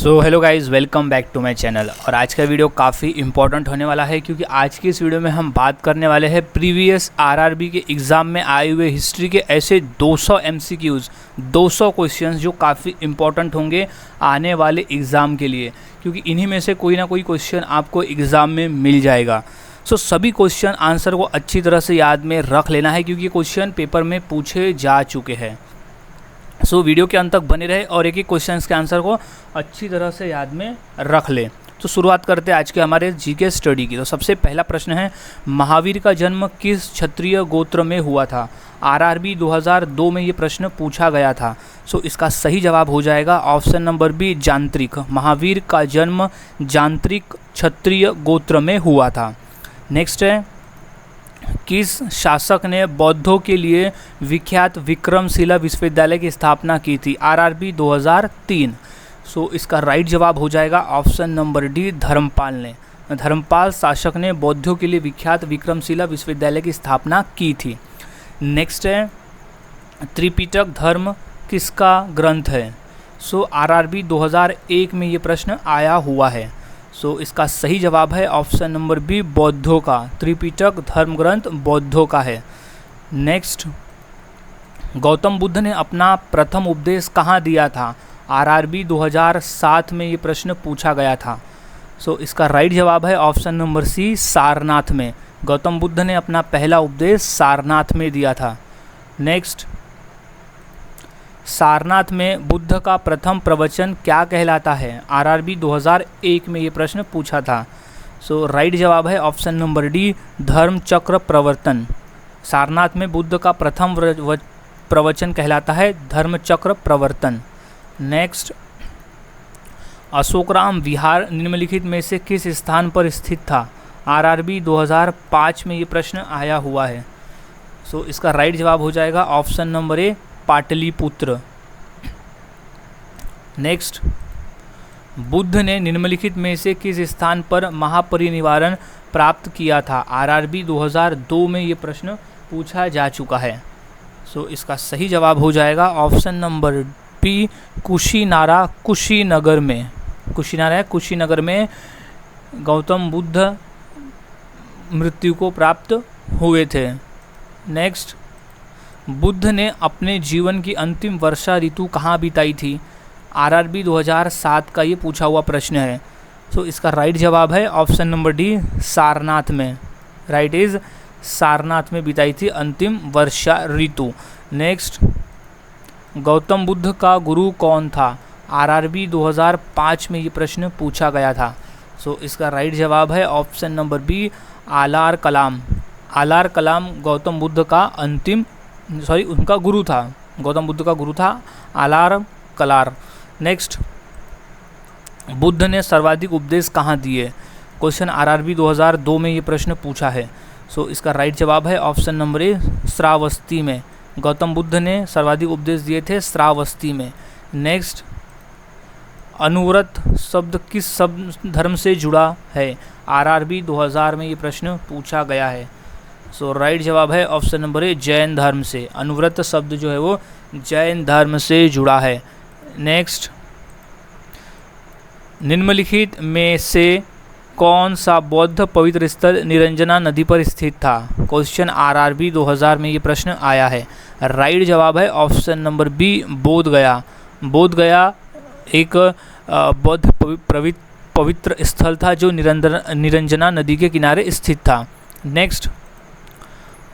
So hello guys, welcome back to my channel. और आज का वीडियो काफ़ी इंपॉर्टेंट होने वाला है क्योंकि आज की इस वीडियो में हम बात करने वाले हैं प्रीवियस आरआरबी के एग्ज़ाम में आए हुए हिस्ट्री के ऐसे 200 एमसीक्यूज़, 200 क्वेश्चंस जो काफ़ी इंपॉर्टेंट होंगे आने वाले एग्ज़ाम के लिए, क्योंकि इन्हीं में से कोई ना कोई क्वेश्चन आपको एग्ज़ाम में मिल जाएगा। सो सभी क्वेश्चन आंसर को अच्छी तरह से याद में रख लेना है क्योंकि ये क्वेश्चन पेपर में पूछे जा चुके हैं। सो वीडियो के अंत तक बने रहे और एक एक क्वेश्चन के आंसर को अच्छी तरह से याद में रख ले। तो शुरुआत करते हैं आज के हमारे जीके स्टडी की। तो सबसे पहला प्रश्न है, महावीर का जन्म किस क्षत्रिय गोत्र में हुआ था? आरआरबी 2002 में ये प्रश्न पूछा गया था। सो इसका सही जवाब हो जाएगा ऑप्शन नंबर बी, जांत्रिक। महावीर का जन्म जांत्रिक क्षत्रिय गोत्र में हुआ था। नेक्स्ट है, किस शासक ने बौद्धों के लिए विख्यात विक्रमशिला विश्वविद्यालय की स्थापना की थी? आरआरबी 2003। सो इसका राइट जवाब हो जाएगा ऑप्शन नंबर डी, धर्मपाल ने। धर्मपाल शासक ने बौद्धों के लिए विख्यात विक्रमशिला विश्वविद्यालय की स्थापना की थी। नेक्स्ट है, त्रिपिटक धर्म किसका ग्रंथ है? सो आरआरबी 2001 में ये प्रश्न आया हुआ है। सो इसका सही जवाब है ऑप्शन नंबर बी, बौद्धों का। त्रिपिटक धर्म ग्रंथ बौद्धों का है। नेक्स्ट, गौतम बुद्ध ने अपना प्रथम उपदेश कहाँ दिया था? आरआरबी 2007 में ये प्रश्न पूछा गया था। सो इसका राइट जवाब है ऑप्शन नंबर सी, सारनाथ में। गौतम बुद्ध ने अपना पहला उपदेश सारनाथ में दिया था। नेक्स्ट, सारनाथ में बुद्ध का प्रथम प्रवचन क्या कहलाता है? आरआरबी 2001 में ये प्रश्न पूछा था। सो राइट जवाब है ऑप्शन नंबर डी, धर्म चक्र प्रवर्तन। सारनाथ में बुद्ध का प्रथम प्रवचन कहलाता है धर्म चक्र प्रवर्तन। नेक्स्ट, अशोकराम विहार निम्नलिखित में से किस स्थान पर स्थित था? आरआरबी 2005 में ये प्रश्न आया हुआ है। सो इसका राइट जवाब हो जाएगा ऑप्शन नंबर ए, पाटलिपुत्र। नेक्स्ट, बुद्ध ने निम्नलिखित में से किस स्थान पर महापरिनिर्वाण प्राप्त किया था? आरआरबी 2002 में ये प्रश्न पूछा जा चुका है। सो इसका सही जवाब हो जाएगा option number B, Kushinara Kushinagar में। कुशीनगर में गौतम बुद्ध मृत्यु को प्राप्त हुए थे। नेक्स्ट, बुद्ध ने अपने जीवन की अंतिम वर्षा ऋतु कहाँ बिताई थी? आरआरबी 2007 का ये पूछा हुआ प्रश्न है। सो इसका राइट जवाब है ऑप्शन नंबर डी, सारनाथ में। राइट इज सारनाथ में बिताई थी अंतिम वर्षा ऋतु। नेक्स्ट, गौतम बुद्ध का गुरु कौन था? आरआरबी 2005 में ये प्रश्न पूछा गया था। सो इसका राइट जवाब है ऑप्शन नंबर बी, आलार कलाम। आलार कलाम गौतम बुद्ध का उनका गुरु था। गौतम बुद्ध का गुरु था आलार कलार। नेक्स्ट, बुद्ध ने सर्वाधिक उपदेश कहाँ दिए? क्वेश्चन आरआरबी 2002 में ये प्रश्न पूछा है। सो इसका राइट जवाब है ऑप्शन नंबर ए, श्रावस्ती में। गौतम बुद्ध ने सर्वाधिक उपदेश दिए थे श्रावस्ती में। नेक्स्ट, अनुव्रत शब्द किस शब्द धर्म से जुड़ा है? आरआरबी 2000 में ये प्रश्न पूछा गया है। सो राइट जवाब है ऑप्शन नंबर ए, जैन धर्म से। अनुव्रत शब्द जो है वो जैन धर्म से जुड़ा है। नेक्स्ट, निम्नलिखित में से कौन सा बौद्ध पवित्र स्थल निरंजना नदी पर स्थित था? क्वेश्चन आरआरबी 2000 में ये प्रश्न आया है। राइट जवाब है option number B, Bodhgaya. Bodhgaya एक बौद्ध पवित्र स्थल था जो निरंजना नदी के किनारे स्थित था। नेक्स्ट,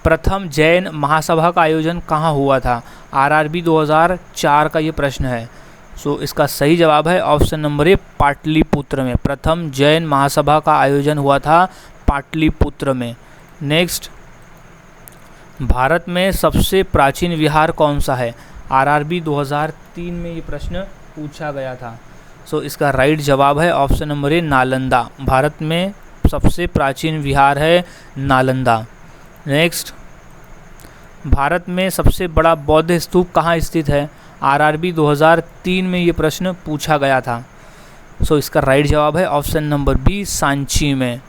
प्रथम जैन महासभा का आयोजन कहाँ हुआ था? आरआरबी 2004 का ये प्रश्न है। सो इसका सही जवाब है ऑप्शन नंबर ए, पाटलिपुत्र में। प्रथम जैन महासभा का आयोजन हुआ था पाटलिपुत्र में। नेक्स्ट, भारत में सबसे प्राचीन विहार कौन सा है? आरआरबी 2003 में ये प्रश्न पूछा गया था। सो इसका राइट जवाब है ऑप्शन नंबर ए, नालंदा। भारत में सबसे प्राचीन विहार है नालंदा। नेक्स्ट, भारत में सबसे बड़ा बौद्ध स्तूप कहाँ स्थित है? आरआरबी 2003 में ये प्रश्न पूछा गया था। सो इसका राइट जवाब है ऑप्शन नंबर बी, सांची में।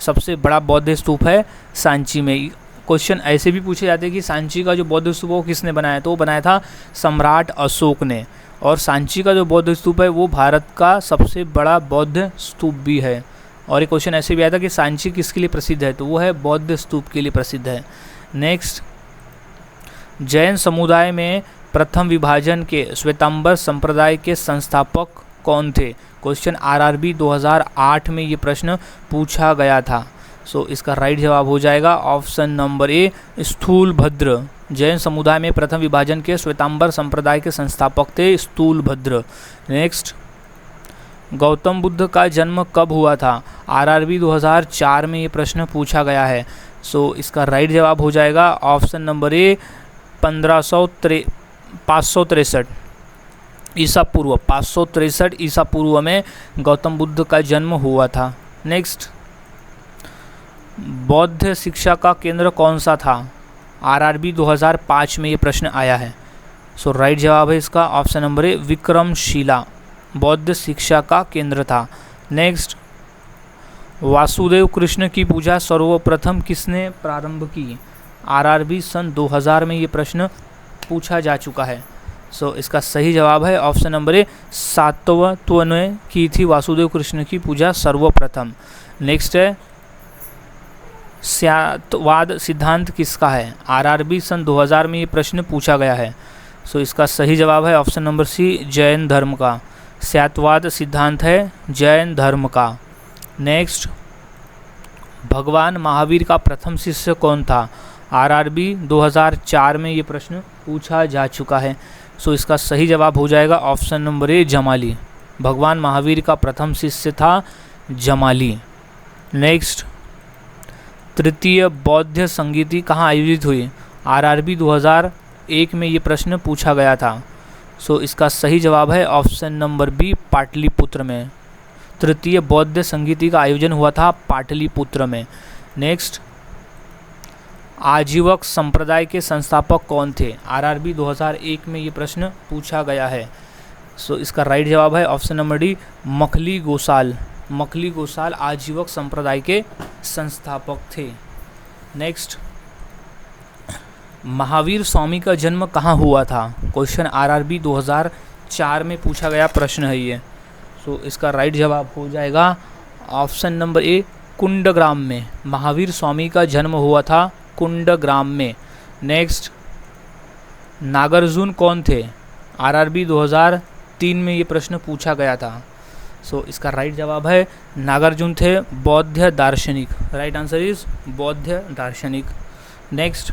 सबसे बड़ा बौद्ध स्तूप है सांची में। क्वेश्चन ऐसे भी पूछे जाते हैं कि सांची का जो बौद्ध स्तूप है वो किसने बनाया, तो वो बनाया था सम्राट अशोक ने। और सांची का जो बौद्ध स्तूप है वो भारत का सबसे बड़ा बौद्ध स्तूप भी है। और एक क्वेश्चन ऐसे भी आया था कि सांची किसके लिए प्रसिद्ध है, तो वो है बौद्ध स्तूप के लिए प्रसिद्ध है। नेक्स्ट, जैन समुदाय में प्रथम विभाजन के श्वेतांबर संप्रदाय के संस्थापक कौन थे। क्वेश्चन आरआरबी 2008 में ये प्रश्न पूछा गया था। सो इसका राइट जवाब हो जाएगा ऑप्शन नंबर ए, स्थूलभद्र। जैन समुदाय में प्रथम विभाजन के श्वेतांबर संप्रदाय के संस्थापक थे स्थूलभद्र। नेक्स्ट, गौतम बुद्ध का जन्म कब हुआ था। आरआरबी 2004 में ये प्रश्न पूछा गया है। सो इसका राइट जवाब हो जाएगा ऑप्शन नंबर ए, 563 ईसा पूर्व। 563 ईसा पूर्व में गौतम बुद्ध का जन्म हुआ था। नेक्स्ट, बौद्ध शिक्षा का केंद्र कौन सा था। आरआरबी 2005 में ये प्रश्न आया है। सो राइट जवाब है इसका ऑप्शन नंबर ए, विक्रमशिला बौद्ध शिक्षा का केंद्र था। नेक्स्ट, वासुदेव कृष्ण की पूजा सर्वप्रथम किसने प्रारंभ की। आरआरबी सन 2000 में ये प्रश्न पूछा जा चुका है। सो इसका सही जवाब है ऑप्शन नंबर ए, सातवत्व ने की थी वासुदेव कृष्ण की पूजा सर्वप्रथम। नेक्स्ट है, स्यातवाद सिद्धांत किसका है। आरआरबी सन 2000 में ये प्रश्न पूछा गया है। सो इसका सही जवाब है ऑप्शन नंबर सी, जैन धर्म का। स्यातवाद सिद्धांत है जैन धर्म का। नेक्स्ट, भगवान महावीर का प्रथम शिष्य कौन था। आरआरबी 2004 में ये प्रश्न पूछा जा चुका है। सो इसका सही जवाब हो जाएगा ऑप्शन नंबर ए, जमाली। भगवान महावीर का प्रथम शिष्य था जमाली। नेक्स्ट, तृतीय बौद्ध संगीति कहाँ आयोजित हुई। आरआरबी 2001 में ये प्रश्न पूछा गया था। सो इसका सही जवाब है ऑप्शन नंबर बी, पाटलिपुत्र में। तृतीय बौद्ध संगीति का आयोजन हुआ था पाटलिपुत्र में। नेक्स्ट, आजीवक संप्रदाय के संस्थापक कौन थे। आरआरबी 2001 में ये प्रश्न पूछा गया है। सो इसका राइट जवाब है option number D, Makhali Gosal. Makhali Gosal Ajivika संप्रदाय के संस्थापक थे। नेक्स्ट, महावीर स्वामी का जन्म कहाँ हुआ था। क्वेश्चन आरआरबी 2004 में पूछा गया प्रश्न है ये। सो इसका राइट जवाब हो जाएगा ऑप्शन नंबर ए, कुंडग्राम में। महावीर स्वामी का जन्म हुआ था कुंडग्राम में। नेक्स्ट, नागार्जुन कौन थे। आरआरबी 2003 में ये प्रश्न पूछा गया था। सो इसका राइट जवाब है नागार्जुन थे बौद्ध दार्शनिक। राइट आंसर इज बौद्ध दार्शनिक। नेक्स्ट,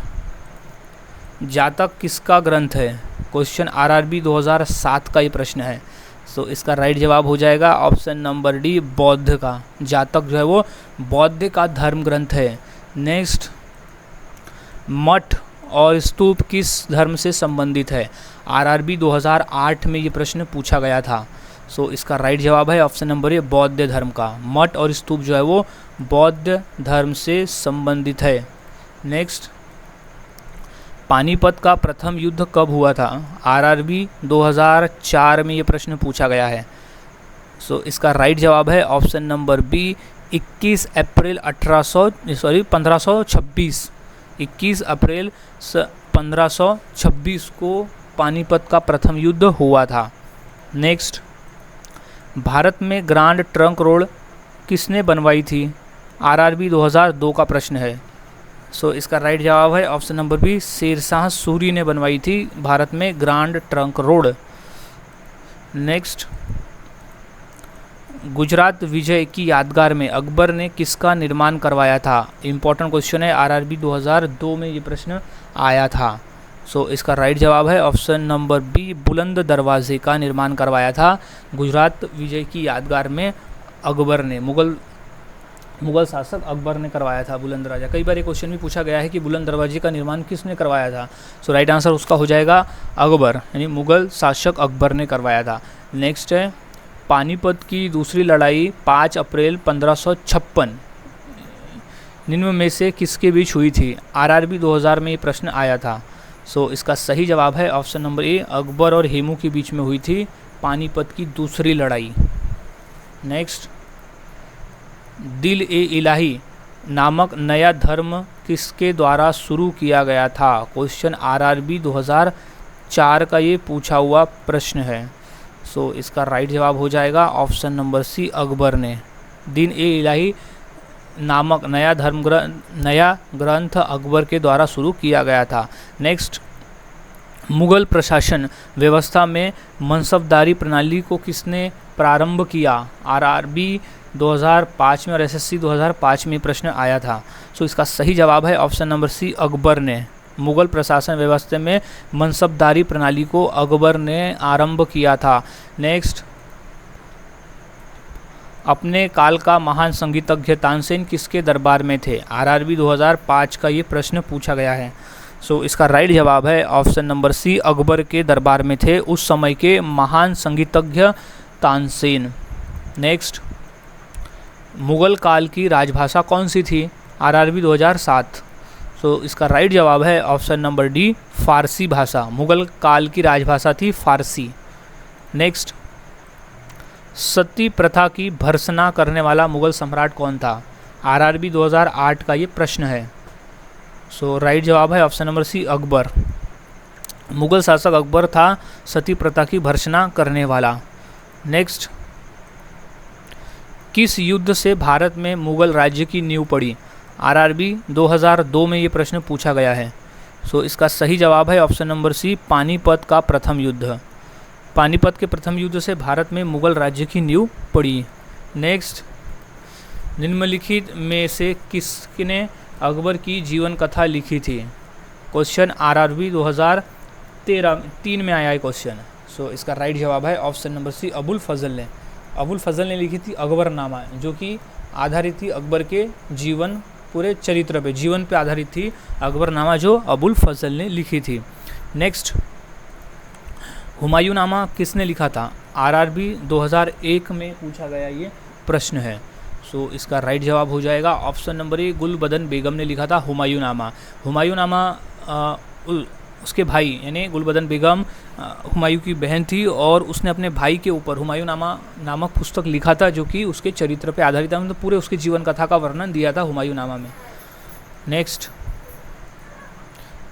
जातक किसका ग्रंथ है। क्वेश्चन आरआरबी 2007 का ये प्रश्न है। सो इसका राइट जवाब हो जाएगा ऑप्शन नंबर डी, बौद्ध का। जातक जो है वो बौद्ध का धर्म ग्रंथ है। नेक्स्ट, मठ और स्तूप किस धर्म से संबंधित है। आरआरबी 2008 में ये प्रश्न पूछा गया था। सो इसका राइट जवाब है ऑप्शन नंबर ए, बौद्ध धर्म का। मठ और स्तूप जो है वो बौद्ध धर्म से संबंधित है। नेक्स्ट, पानीपत का प्रथम युद्ध कब हुआ था। आरआरबी 2004 में ये प्रश्न पूछा गया है। सो इसका राइट जवाब है ऑप्शन नंबर बी, 21 अप्रैल 1526। 21 अप्रैल 1526 को पानीपत का प्रथम युद्ध हुआ था। नेक्स्ट, भारत में ग्रांड ट्रंक रोड किसने बनवाई थी। आरआरबी 2002 का प्रश्न है। सो इसका राइट जवाब है option number B, Sher Shah Suri ने बनवाई थी भारत में grand trunk road. Next, Gujarat विजय की यादगार में अकबर ने किसका निर्माण करवाया था। इंपॉर्टेंट क्वेश्चन है, आरआरबी 2002 में ये प्रश्न आया था। सो इसका राइट जवाब है ऑप्शन नंबर बी, बुलंद दरवाजे का निर्माण करवाया था गुजरात विजय की यादगार में अकबर ने। मुगल शासक अकबर ने करवाया था बुलंद दरवाजा। कई बार ये क्वेश्चन भी पूछा गया है कि बुलंद दरवाजे का निर्माण किसने करवाया था। सो राइट आंसर उसका हो जाएगा अकबर, यानी मुगल शासक अकबर ने करवाया था। नेक्स्ट है, पानीपत की दूसरी लड़ाई 5 अप्रैल 1556 निम्न में से किसके बीच हुई थी। आरआरबी 2000 में ये प्रश्न आया था। सो इसका सही जवाब है ऑप्शन नंबर ए, अकबर और हेमू के बीच में हुई थी पानीपत की दूसरी लड़ाई। नेक्स्ट, दिल ए इलाही नामक नया धर्म किसके द्वारा शुरू किया गया था? क्वेश्चन आरआरबी 2004 का ये पूछा हुआ प्रश्न है। सो इसका राइट जवाब हो जाएगा ऑप्शन नंबर सी, अकबर ने। दीन ए इलाही नामक नया ग्रंथ अकबर के द्वारा शुरू किया गया था। नेक्स्ट, मुगल प्रशासन व्यवस्था में मनसबदारी प्रणाली को किसने प्रारंभ किया? आरआरबी 2005 में और एसएससी 2005 में प्रश्न आया था। सो इसका सही जवाब है ऑप्शन नंबर सी, अकबर ने। मुगल प्रशासन व्यवस्था में मनसबदारी प्रणाली को अकबर ने आरंभ किया था। नेक्स्ट, अपने काल का महान संगीतज्ञ तानसेन किसके दरबार में थे? आरआरबी 2005 का ये प्रश्न पूछा गया है। सो इसका राइट जवाब है ऑप्शन नंबर सी, अकबर के दरबार में थे उस समय के महान संगीतज्ञ तानसेन। नेक्स्ट, मुगल काल की राजभाषा कौन सी थी? आरआरबी 2007। सो इसका राइट जवाब है ऑप्शन नंबर डी, फारसी भाषा। मुगल काल की राजभाषा थी फारसी। नेक्स्ट, सती प्रथा की भर्त्सना करने वाला मुगल सम्राट कौन था? आरआरबी 2008 का ये प्रश्न है। सो राइट जवाब है option number C, Akbar. Mughal शासक अकबर था सती प्रथा की भर्त्सना करने वाला। नेक्स्ट, किस युद्ध से भारत में मुगल राज्य की नींव पड़ी? आरआरबी 2002 में ये प्रश्न पूछा गया है। सो इसका सही जवाब है ऑप्शन नंबर सी, पानीपत का प्रथम युद्ध। पानीपत के प्रथम युद्ध से भारत में मुगल राज्य की नींव पड़ी। नेक्स्ट, निम्नलिखित में से किसने अकबर की जीवन कथा लिखी थी? क्वेश्चन आरआरबी 2003 में आया है क्वेश्चन। सो इसका राइट जवाब है ऑप्शन नंबर सी, अबुल फजल ने। अबुल फजल ने लिखी थी अकबरनामा, जो कि आधारित थी अकबर के जीवन, पूरे चरित्र पे, जीवन पे आधारित थी अकबरनामा, जो अबुल फजल ने लिखी थी। नेक्स्ट, हुमायूंनामा किसने लिखा था? आरआरबी 2001 में पूछा गया ये प्रश्न है। सो इसका राइट जवाब हो जाएगा ऑप्शन नंबर ए, गुलबदन बेगम ने लिखा था हुमायूंनामा। हुमायूंनामा उसके भाई यानी गुलबदन बेगम हुमायूं की बहन थी और उसने अपने भाई के ऊपर हुमायूंनामा नामक पुस्तक लिखा था, जो कि उसके चरित्र पे आधारित था। मतलब पूरे उसके जीवन कथा का वर्णन दिया था हुमायूंनामा में। नेक्स्ट,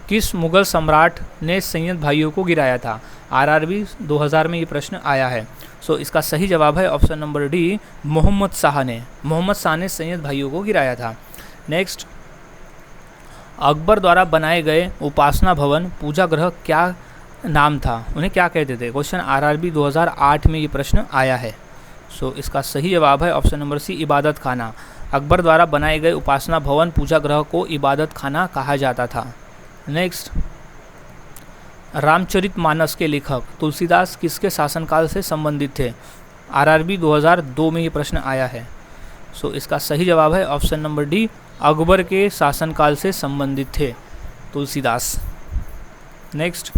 किस मुगल सम्राट ने सैयद भाइयों को गिराया था? आरआरबी 2000 में ये प्रश्न आया है। सो इसका सही जवाब है option number D, Mohammad Shah ने। मोहम्मद शाह ने सैयद भाइयों को गिराया था। नेक्स्ट, अकबर द्वारा बनाए गए उपासना भवन पूजा गृह क्या नाम था? उन्हें क्या कहते थे? क्वेश्चन आरआरबी 2008 में ये प्रश्न आया है। सो इसका सही जवाब है ऑप्शन नंबर सी, इबादत खाना। अकबर द्वारा बनाए गए उपासना भवन पूजा गृह को इबादत खाना कहा जाता था। नेक्स्ट, रामचरितमानस के लेखक तुलसीदास किसके शासनकाल से संबंधित थे? आरआरबी 2002 में ये प्रश्न आया है। सो इसका सही जवाब है ऑप्शन नंबर डी, अकबर के शासनकाल से संबंधित थे तुलसीदास। नेक्स्ट,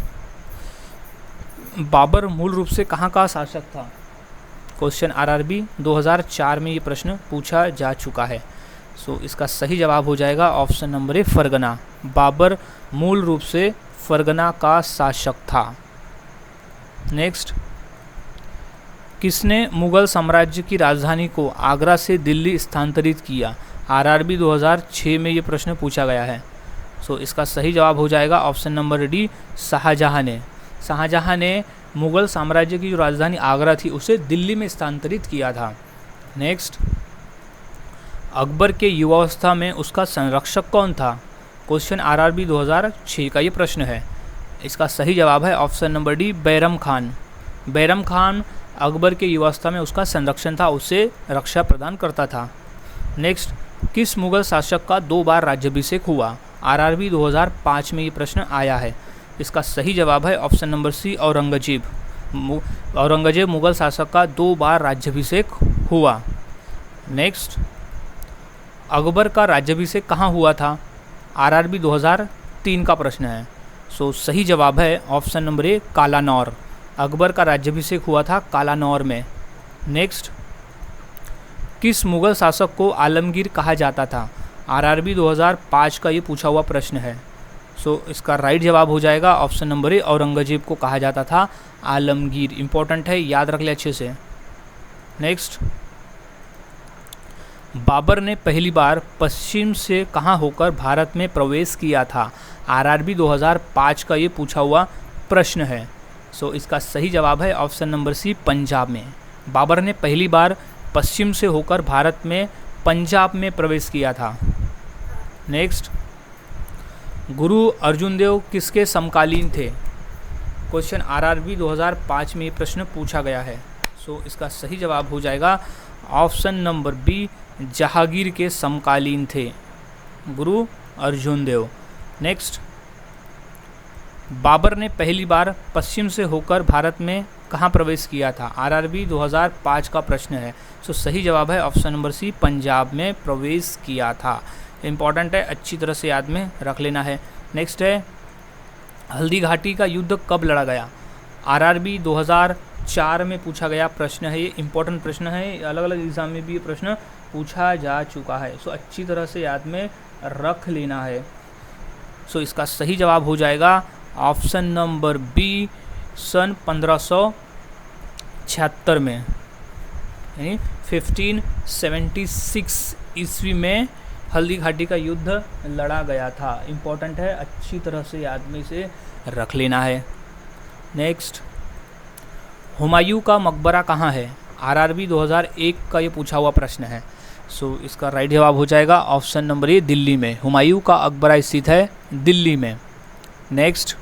बाबर मूल रूप से कहाँ का शासक था? क्वेश्चन आरआरबी 2004 में ये प्रश्न पूछा जा चुका है। सो इसका सही जवाब हो जाएगा option number A, Fergana. Babur मूल रूप से फरगना का शासक था। नेक्स्ट, किसने मुगल साम्राज्य की राजधानी को आगरा से दिल्ली स्थानांतरित किया? आरआरबी 2006 में ये प्रश्न पूछा गया है। सो इसका सही जवाब हो जाएगा ऑप्शन नंबर डी, शाहजहां ने। शाहजहां ने मुगल साम्राज्य की जो राजधानी आगरा थी उसे दिल्ली में स्थानांतरित किया था। नेक्स्ट, अकबर के युवावस्था में उसका संरक्षक कौन था? क्वेश्चन आरआरबी 2006 का ये प्रश्न है। इसका सही जवाब है option number D, Bairam Khan. Bairam Khan Akbar के युवावस्था में उसका संरक्षण था, उसे रक्षा प्रदान करता था। नेक्स्ट, किस मुगल शासक का 2 बार राज्याभिषेक हुआ? आरआरबी 2005 में ये प्रश्न आया है। इसका सही जवाब है option number C, Aurangzeb. Aurangzeb Mughal शासक का 2 बार राज्याभिषेक हुआ। नेक्स्ट, अकबर का राज्याभिषेक कहाँ हुआ था? आरआरबी 2003 का प्रश्न है। सो सही जवाब है ऑप्शन नंबर ए, कालानौर। अकबर का राज्याभिषेक हुआ था कालानौर में। नेक्स्ट, किस मुगल शासक को आलमगीर कहा जाता था? आरआरबी 2005 का ये पूछा हुआ प्रश्न है। सो इसका राइट जवाब हो जाएगा ऑप्शन नंबर ए, औरंगजेब को कहा जाता था आलमगीर। इंपॉर्टेंट है, याद रख ले अच्छे से। नेक्स्ट, बाबर ने पहली बार पश्चिम से कहाँ होकर भारत में प्रवेश किया था? आरआरबी 2005 का ये पूछा हुआ प्रश्न है। सो इसका सही जवाब है ऑप्शन नंबर सी, पंजाब में। बाबर ने पहली बार पश्चिम से होकर भारत में पंजाब में प्रवेश किया था। नेक्स्ट, गुरु अर्जुन देव किसके समकालीन थे? क्वेश्चन आरआरबी 2005 में ये प्रश्न पूछा गया है। सो इसका सही जवाब हो जाएगा ऑप्शन नंबर बी, जहांगीर के समकालीन थे गुरु अर्जुन देव। नेक्स्ट, बाबर ने पहली बार पश्चिम से होकर भारत में कहाँ प्रवेश किया था? आरआरबी 2005 का प्रश्न है। सो सही जवाब है ऑप्शन नंबर सी, पंजाब में प्रवेश किया था। इम्पॉर्टेंट है, अच्छी तरह से याद में रख लेना है। नेक्स्ट है, हल्दी घाटी का युद्ध कब लड़ा गया? आरआरबी 2004 में पूछा गया प्रश्न है। ये इंपॉर्टेंट प्रश्न है, अलग अलग एग्जाम में भी ये प्रश्न पूछा जा चुका है। सो अच्छी तरह से याद में रख लेना है। सो इसका सही जवाब हो जाएगा ऑप्शन नंबर बी, सन 1576 में, यानी 1576 ईस्वी में हल्दी घाटी का युद्ध लड़ा गया था। इम्पॉर्टेंट है, अच्छी तरह से याद में इसे रख लेना है। नेक्स्ट, हुमायूं का मकबरा कहाँ है? आरआरबी 2001 का ये पूछा हुआ प्रश्न है। सो इसका राइट जवाब हो जाएगा ऑप्शन नंबर ए, दिल्ली में। हुमायूं का मकबरा स्थित है दिल्ली में। नेक्स्ट,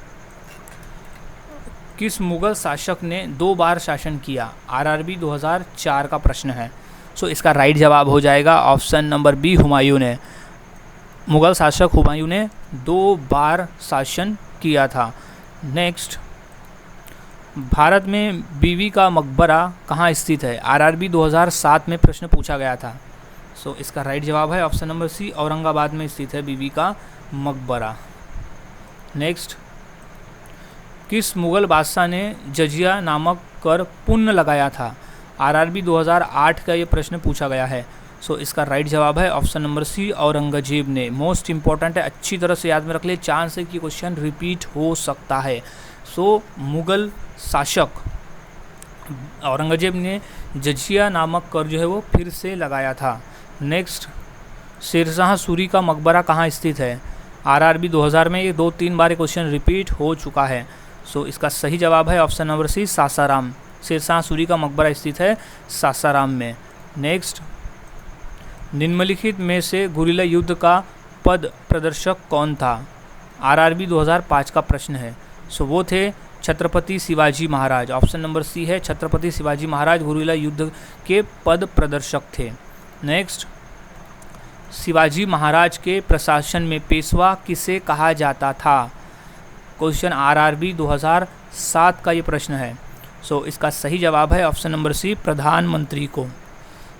किस मुगल शासक ने 2 बार शासन किया? आरआरबी 2004 का प्रश्न है। सो इसका राइट जवाब हो जाएगा ऑप्शन नंबर बी, हुमायूं ने। मुगल शासक हुमायूं ने 2 बार शासन किया था। नेक्स्ट, भारत में बीवी का मकबरा कहाँ स्थित है? आरआरबी 2007 में प्रश्न पूछा गया था। सो इसका राइट जवाब है ऑप्शन नंबर सी, औरंगाबाद में स्थित है बीवी का मकबरा। नेक्स्ट, किस मुगल बादशाह ने जजिया नामक कर पुण्य लगाया था? आरआरबी 2008 का ये प्रश्न पूछा गया है। सो इसका राइट जवाब है ऑप्शन नंबर सी, औरंगजेब ने। मोस्ट इंपॉर्टेंट है, अच्छी तरह से याद में रख ले, चांस है कि क्वेश्चन रिपीट हो सकता है। सो मुगल शासक औरंगजेब ने जजिया नामक कर जो है वो फिर से लगाया था। नेक्स्ट, शेरशाह सूरी का मकबरा कहाँ स्थित है? आरआरबी 2000 में ये 2-3 बार क्वेश्चन रिपीट हो चुका है। सो इसका सही जवाब है ऑप्शन नंबर सी, सासाराम। शेरशाह सूरी का मकबरा स्थित है सासाराम में। नेक्स्ट, निम्नलिखित में से गुरिल्ला युद्ध का पद प्रदर्शक कौन था? आरआरबी 2005 का प्रश्न है। सो वो थे छत्रपति शिवाजी महाराज। ऑप्शन नंबर सी है, छत्रपति शिवाजी महाराज गुरिल्ला युद्ध के पद प्रदर्शक थे। नेक्स्ट, शिवाजी महाराज के प्रशासन में पेशवा किसे कहा जाता था? क्वेश्चन आरआरबी 2007 का ये प्रश्न है। सो इसका सही जवाब है ऑप्शन नंबर सी, प्रधानमंत्री को।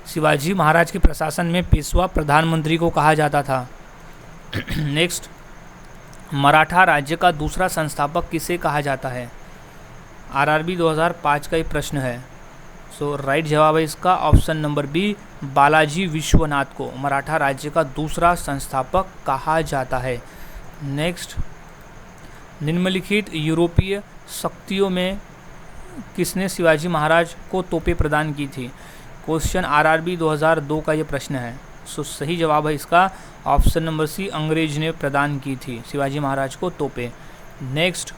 शिवाजी महाराज के प्रशासन में पेशवा प्रधानमंत्री को कहा जाता था। नेक्स्ट, मराठा राज्य का दूसरा संस्थापक किसे कहा जाता है? आरआरबी 2005 का ये प्रश्न है। सो राइट जवाब है इसका option number B, Balaji Vishwanath को मराठा राज्य का दूसरा संस्थापक कहा जाता है। नेक्स्ट, निम्नलिखित यूरोपीय शक्तियों में किसने शिवाजी महाराज को तोपें प्रदान की थी? क्वेश्चन आरआरबी 2002 का ये प्रश्न है। सो सही जवाब है इसका ऑप्शन नंबर सी, अंग्रेज ने प्रदान की थी शिवाजी महाराज को तोपें। नेक्स्ट,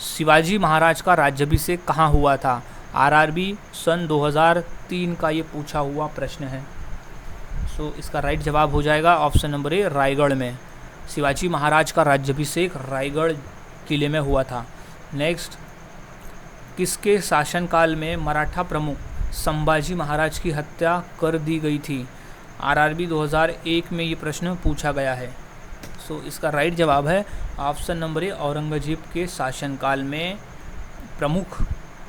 शिवाजी महाराज का राज्याभिषेक कहाँ हुआ था? आरआरबी सन 2003 का ये पूछा हुआ प्रश्न है। सो इसका राइट जवाब हो जाएगा ऑप्शन नंबर ए, रायगढ़ में। शिवाजी महाराज का राज्याभिषेक रायगढ़ किले में हुआ था। नेक्स्ट, किसके शासनकाल में मराठा प्रमुख संभाजी महाराज की हत्या कर दी गई थी? आरआरबी 2001 में ये प्रश्न पूछा गया है। सो इसका राइट जवाब है ऑप्शन नंबर ए, औरंगजेब के शासनकाल में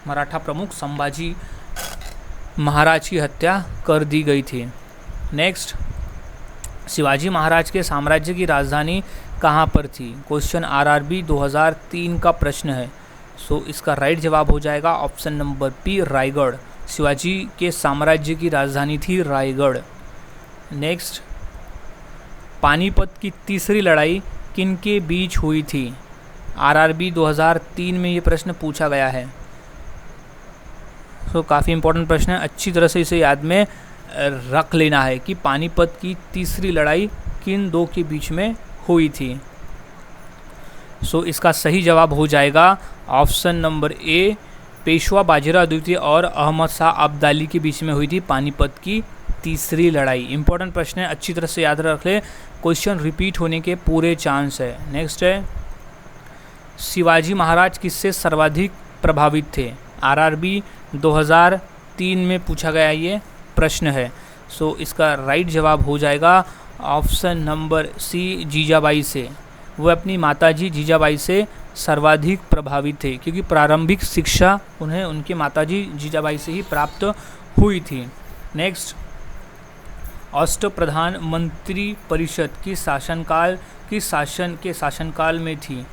मराठा प्रमुख संभाजी महाराज की हत्या कर दी गई थी। नेक्स्ट, शिवाजी महाराज के साम्राज्य की राजधानी कहाँ पर थी? क्वेश्चन आरआरबी 2003 का प्रश्न है। सो इसका राइट जवाब हो जाएगा option number B, Raigad. Shivaji के साम्राज्य की राजधानी थी रायगढ़। नेक्स्ट, पानीपत की तीसरी लड़ाई किनके बीच हुई थी? आरआरबी 2003 में ये प्रश्न पूछा गया है। सो काफ़ी इंपॉर्टेंट प्रश्न है, अच्छी तरह से इसे याद में रख लेना है कि पानीपत की तीसरी लड़ाई किन दो के बीच में हुई थी। सो इसका सही जवाब हो जाएगा ऑप्शन नंबर ए, पेशवा बाजीराव द्वितीय और अहमद शाह अब्दाली के बीच में हुई थी पानीपत की तीसरी लड़ाई। इंपॉर्टेंट प्रश्न है, अच्छी तरह से याद रख ले, क्वेश्चन रिपीट होने के पूरे चांस है। नेक्स्ट है, शिवाजी महाराज किससे सर्वाधिक प्रभावित थे? आरआरबी 2003 में पूछा गया ये प्रश्न है। सो इसका राइट जवाब हो जाएगा ऑप्शन नंबर सी, जीजाबाई से। वो अपनी माताजी जीजाबाई से सर्वाधिक प्रभावित थे क्योंकि प्रारंभिक शिक्षा उन्हें उनकी माताजी जीजाबाई से ही प्राप्त हुई थी। नेक्स्ट, अष्टप्रधान मंत्री परिषद की शासनकाल में थी।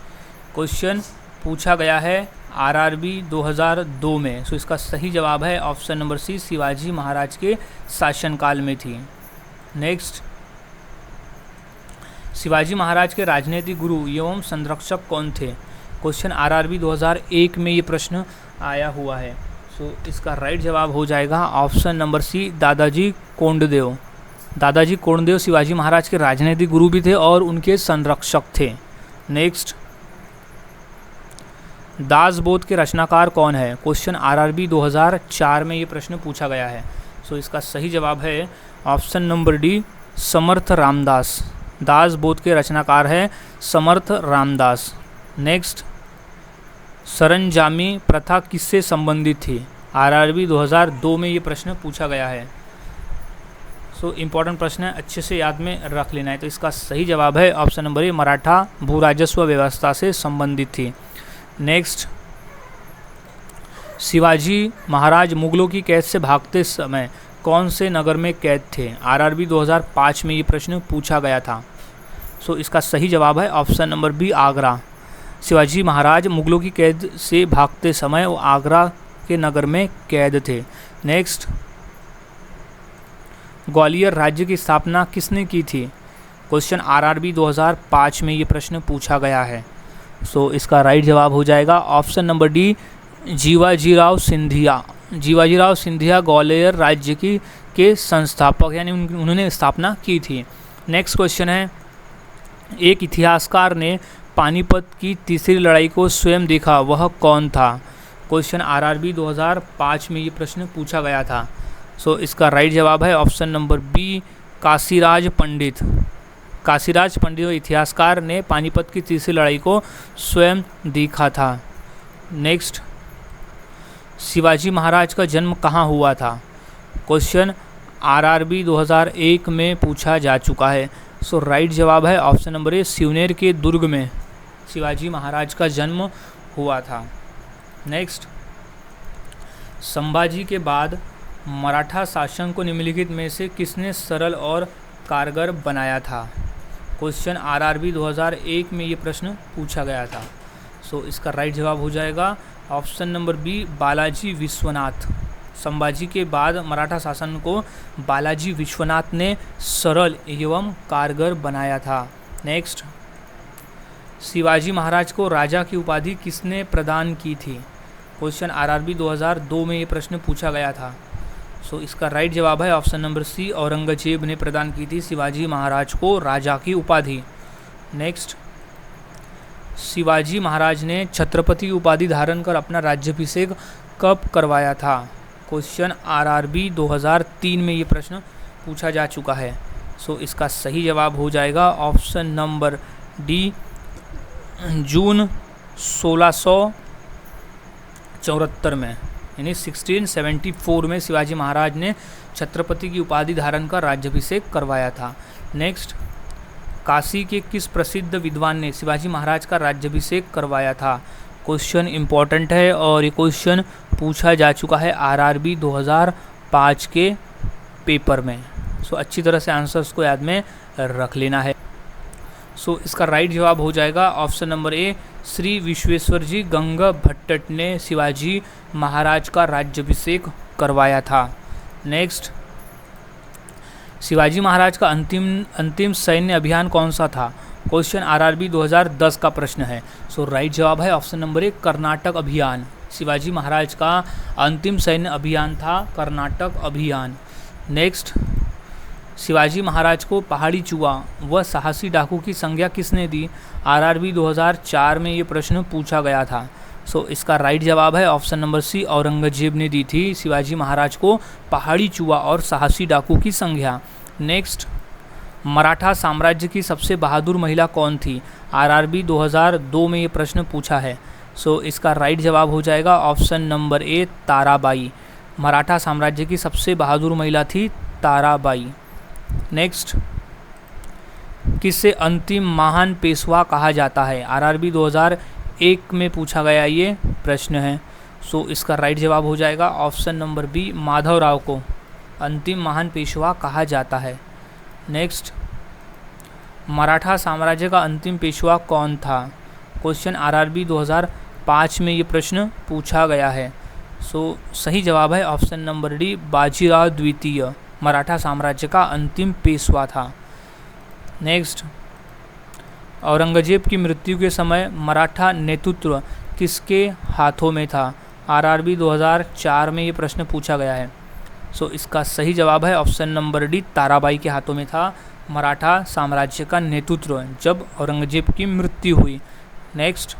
क्वेश्चन पूछा गया है आरआरबी 2002 में। सो इसका सही जवाब है ऑप्शन नंबर सी, शिवाजी महाराज के शासनकाल में थी। नेक्स्ट, शिवाजी महाराज के राजनीतिक गुरु एवं संरक्षक कौन थे? क्वेश्चन आरआरबी 2001 में ये प्रश्न आया हुआ है। सो इसका राइट जवाब हो जाएगा ऑप्शन नंबर सी, दादाजी कोंडदेव। दादाजी कोंडदेव शिवाजी महाराज के राजनीतिक गुरु भी थे और उनके संरक्षक थे। नेक्स्ट, दासबोध के रचनाकार कौन है? क्वेश्चन आरआरबी 2004 में ये प्रश्न पूछा गया है। सो इसका सही जवाब है option number D, Samarth Ramdas. Dasbodh के रचनाकार है समर्थ रामदास। नेक्स्ट, सरंजामी प्रथा किससे संबंधित थी? आरआरबी 2002 में ये प्रश्न पूछा गया है। सो इम्पॉर्टेंट प्रश्न है, अच्छे से याद में रख लेना है। तो इसका सही जवाब है ऑप्शन नंबर ए, मराठा भू राजस्व व्यवस्था से संबंधित थी। नेक्स्ट, शिवाजी महाराज मुगलों की कैद से भागते समय कौन से नगर में कैद थे? आरआरबी 2005 में ये प्रश्न पूछा गया था। सो इसका सही जवाब है option number B, Agra. Shivaji Maharaj मुगलों की कैद से भागते समय वो आगरा के नगर में कैद थे। नेक्स्ट, ग्वालियर राज्य की स्थापना किसने की थी? क्वेश्चन आरआरबी 2005 में ये प्रश्न पूछा गया है। सो इसका राइट जवाब हो जाएगा option number D, Jiwajirao Scindia. Jiwajirao Scindia Gwalior राज्य के संस्थापक यानी उन्होंने स्थापना की थी। नेक्स्ट क्वेश्चन है, एक इतिहासकार ने पानीपत की तीसरी लड़ाई को स्वयं देखा, वह कौन था? क्वेश्चन आरआरबी 2005 में ये प्रश्न पूछा गया था। सो इसका राइट जवाब है ऑप्शन नंबर बी, काशीराज पंडित। काशीराज पंडित इतिहासकार ने पानीपत की तीसरी लड़ाई को स्वयं देखा था। नेक्स्ट, शिवाजी महाराज का जन्म कहाँ हुआ था? क्वेश्चन आरआरबी 2001 में पूछा जा चुका है। सो राइट जवाब है ऑप्शन नंबर ए, सिवनेर के दुर्ग में शिवाजी महाराज का जन्म हुआ था। नेक्स्ट, संभाजी के बाद मराठा शासन को निम्नलिखित में से किसने सरल और कारगर बनाया था? क्वेश्चन आरआरबी 2001 में ये प्रश्न पूछा गया था। सो इसका राइट जवाब हो जाएगा option number B, Balaji Vishwanath. Sambhaji के बाद मराठा शासन को बालाजी विश्वनाथ ने सरल एवं कारगर बनाया था। नेक्स्ट, शिवाजी महाराज को राजा की उपाधि किसने प्रदान की थी? क्वेश्चन आरआरबी 2002 में ये प्रश्न पूछा गया था। सो इसका राइट जवाब है ऑप्शन नंबर सी, औरंगजेब ने प्रदान की थी शिवाजी महाराज को राजा की उपाधि। नेक्स्ट, शिवाजी महाराज ने छत्रपति उपाधि धारण कर अपना राज्याभिषेक कब करवाया था? क्वेश्चन आरआरबी 2003 में ये प्रश्न पूछा जा चुका है। सो इसका सही जवाब हो जाएगा ऑप्शन नंबर डी, जून 1674 में, यानी 1674 में शिवाजी महाराज ने छत्रपति की उपाधि धारण कर राज्याभिषेक करवाया था। नेक्स्ट, काशी के किस प्रसिद्ध विद्वान ने शिवाजी महाराज का राज्याभिषेक करवाया था? क्वेश्चन इम्पॉर्टेंट है और ये क्वेश्चन पूछा जा चुका है आरआरबी 2005 के पेपर में। सो अच्छी तरह से आंसर्स को याद में रख लेना है। सो इसका राइट जवाब हो जाएगा option number A, Shri Vishweshwar ji Ganga Bhatt ने शिवाजी महाराज का राज्याभिषेक करवाया था। नेक्स्ट, शिवाजी महाराज का अंतिम सैन्य अभियान कौन सा था? क्वेश्चन आरआरबी 2010 का प्रश्न है। सो राइट जवाब है ऑप्शन नंबर ए, कर्नाटक अभियान। शिवाजी महाराज का अंतिम सैन्य अभियान था कर्नाटक अभियान। नेक्स्ट, शिवाजी महाराज को पहाड़ी चूहा व साहसी डाकू की संज्ञा किसने दी? आरआरबी 2004 में ये प्रश्न पूछा गया था। सो इसका राइट जवाब है ऑप्शन नंबर सी, औरंगजेब ने दी थी शिवाजी महाराज को पहाड़ी चूहा और साहसी डाकू की संज्ञा। नेक्स्ट, मराठा साम्राज्य की सबसे बहादुर महिला कौन थी? आरआरबी 2002 में ये प्रश्न पूछा है। सो इसका राइट जवाब हो जाएगा ऑप्शन नंबर ए, ताराबाई। मराठा साम्राज्य की सबसे बहादुर महिला थी ताराबाई। नेक्स्ट, किसे अंतिम महान पेशवा कहा जाता है? आरआरबी 2001 में पूछा गया ये प्रश्न है। सो इसका राइट जवाब हो जाएगा ऑप्शन नंबर बी, माधवराव को अंतिम महान पेशवा कहा जाता है। नेक्स्ट, मराठा साम्राज्य का अंतिम पेशवा कौन था? क्वेश्चन आरआरबी 2005 में ये प्रश्न पूछा गया है। सो सही जवाब है ऑप्शन नंबर डी, बाजीराव द्वितीय मराठा साम्राज्य का अंतिम पेशवा था। नेक्स्ट, औरंगजेब की मृत्यु के समय मराठा नेतृत्व किसके हाथों में था? आरआरबी 2004 में ये प्रश्न पूछा गया है। सो इसका सही जवाब है ऑप्शन नंबर डी, ताराबाई के हाथों में था मराठा साम्राज्य का नेतृत्व जब औरंगजेब की मृत्यु हुई। नेक्स्ट,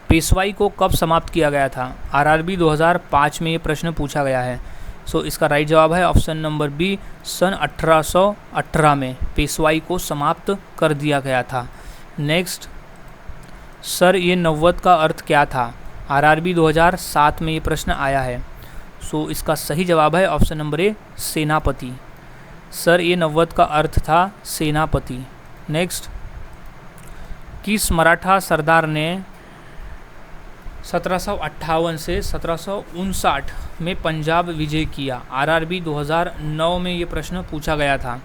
पेशवाई को कब समाप्त किया गया था? आरआरबी 2005 में ये प्रश्न पूछा गया है। सो इसका राइट जवाब है ऑप्शन नंबर बी, सन 1818 में पेशवाई को समाप्त कर दिया गया था। नेक्स्ट, सर ये नव्वत का अर्थ क्या था? आरआरबी 2007 में ये प्रश्न आया है। सो इसका सही जवाब है ऑप्शन नंबर ए, सेनापति। सर ये नव्वत का अर्थ था सेनापति। नेक्स्ट, किस मराठा सरदार ने 1758 से 1759 में पंजाब विजय किया? आरआरबी 2009 में ये प्रश्न पूछा गया था।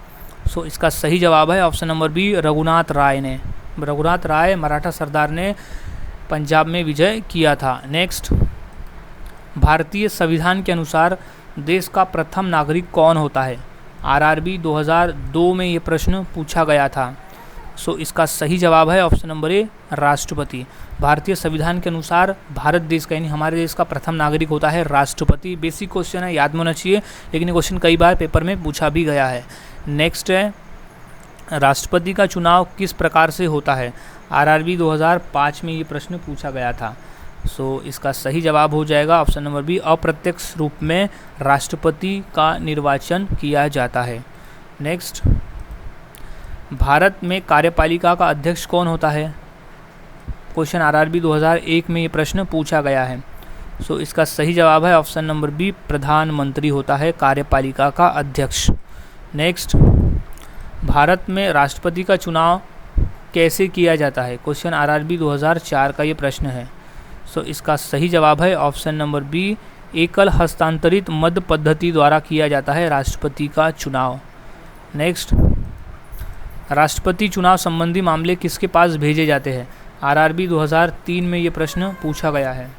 सो इसका सही जवाब है ऑप्शन नंबर बी, रघुनाथ राय ने। रघुनाथ राय मराठा सरदार ने पंजाब में विजय किया था। नेक्स्ट, भारतीय संविधान के अनुसार देश का प्रथम नागरिक कौन होता है? आरआरबी 2002 में ये प्रश्न पूछा गया था। सो इसका सही जवाब है ऑप्शन नंबर ए, राष्ट्रपति। भारतीय संविधान के अनुसार भारत देश का यानी हमारे देश का प्रथम नागरिक होता है राष्ट्रपति। बेसिक क्वेश्चन है, याद में होना चाहिए, लेकिन ये क्वेश्चन कई बार पेपर में पूछा भी गया है। नेक्स्ट है, राष्ट्रपति का चुनाव किस प्रकार से होता है? आरआरबी 2005 में ये प्रश्न पूछा गया था। सो इसका सही जवाब हो जाएगा ऑप्शन नंबर बी, अप्रत्यक्ष रूप में राष्ट्रपति का निर्वाचन किया जाता है। नेक्स्ट, भारत में कार्यपालिका का अध्यक्ष कौन होता है? क्वेश्चन आरआरबी 2001 में ये प्रश्न पूछा गया है। सो इसका सही जवाब है ऑप्शन नंबर बी, प्रधानमंत्री होता है कार्यपालिका का अध्यक्ष। नेक्स्ट, भारत में राष्ट्रपति का चुनाव कैसे किया जाता है? क्वेश्चन आरआरबी 2004 का ये प्रश्न है। सो इसका सही जवाब है ऑप्शन नंबर बी, एकल हस्तांतरित मत पद्धति द्वारा किया जाता है राष्ट्रपति का चुनाव। नेक्स्ट, राष्ट्रपति चुनाव संबंधी मामले किसके पास भेजे जाते हैं? आरआरबी 2003 में ये प्रश्न पूछा गया है।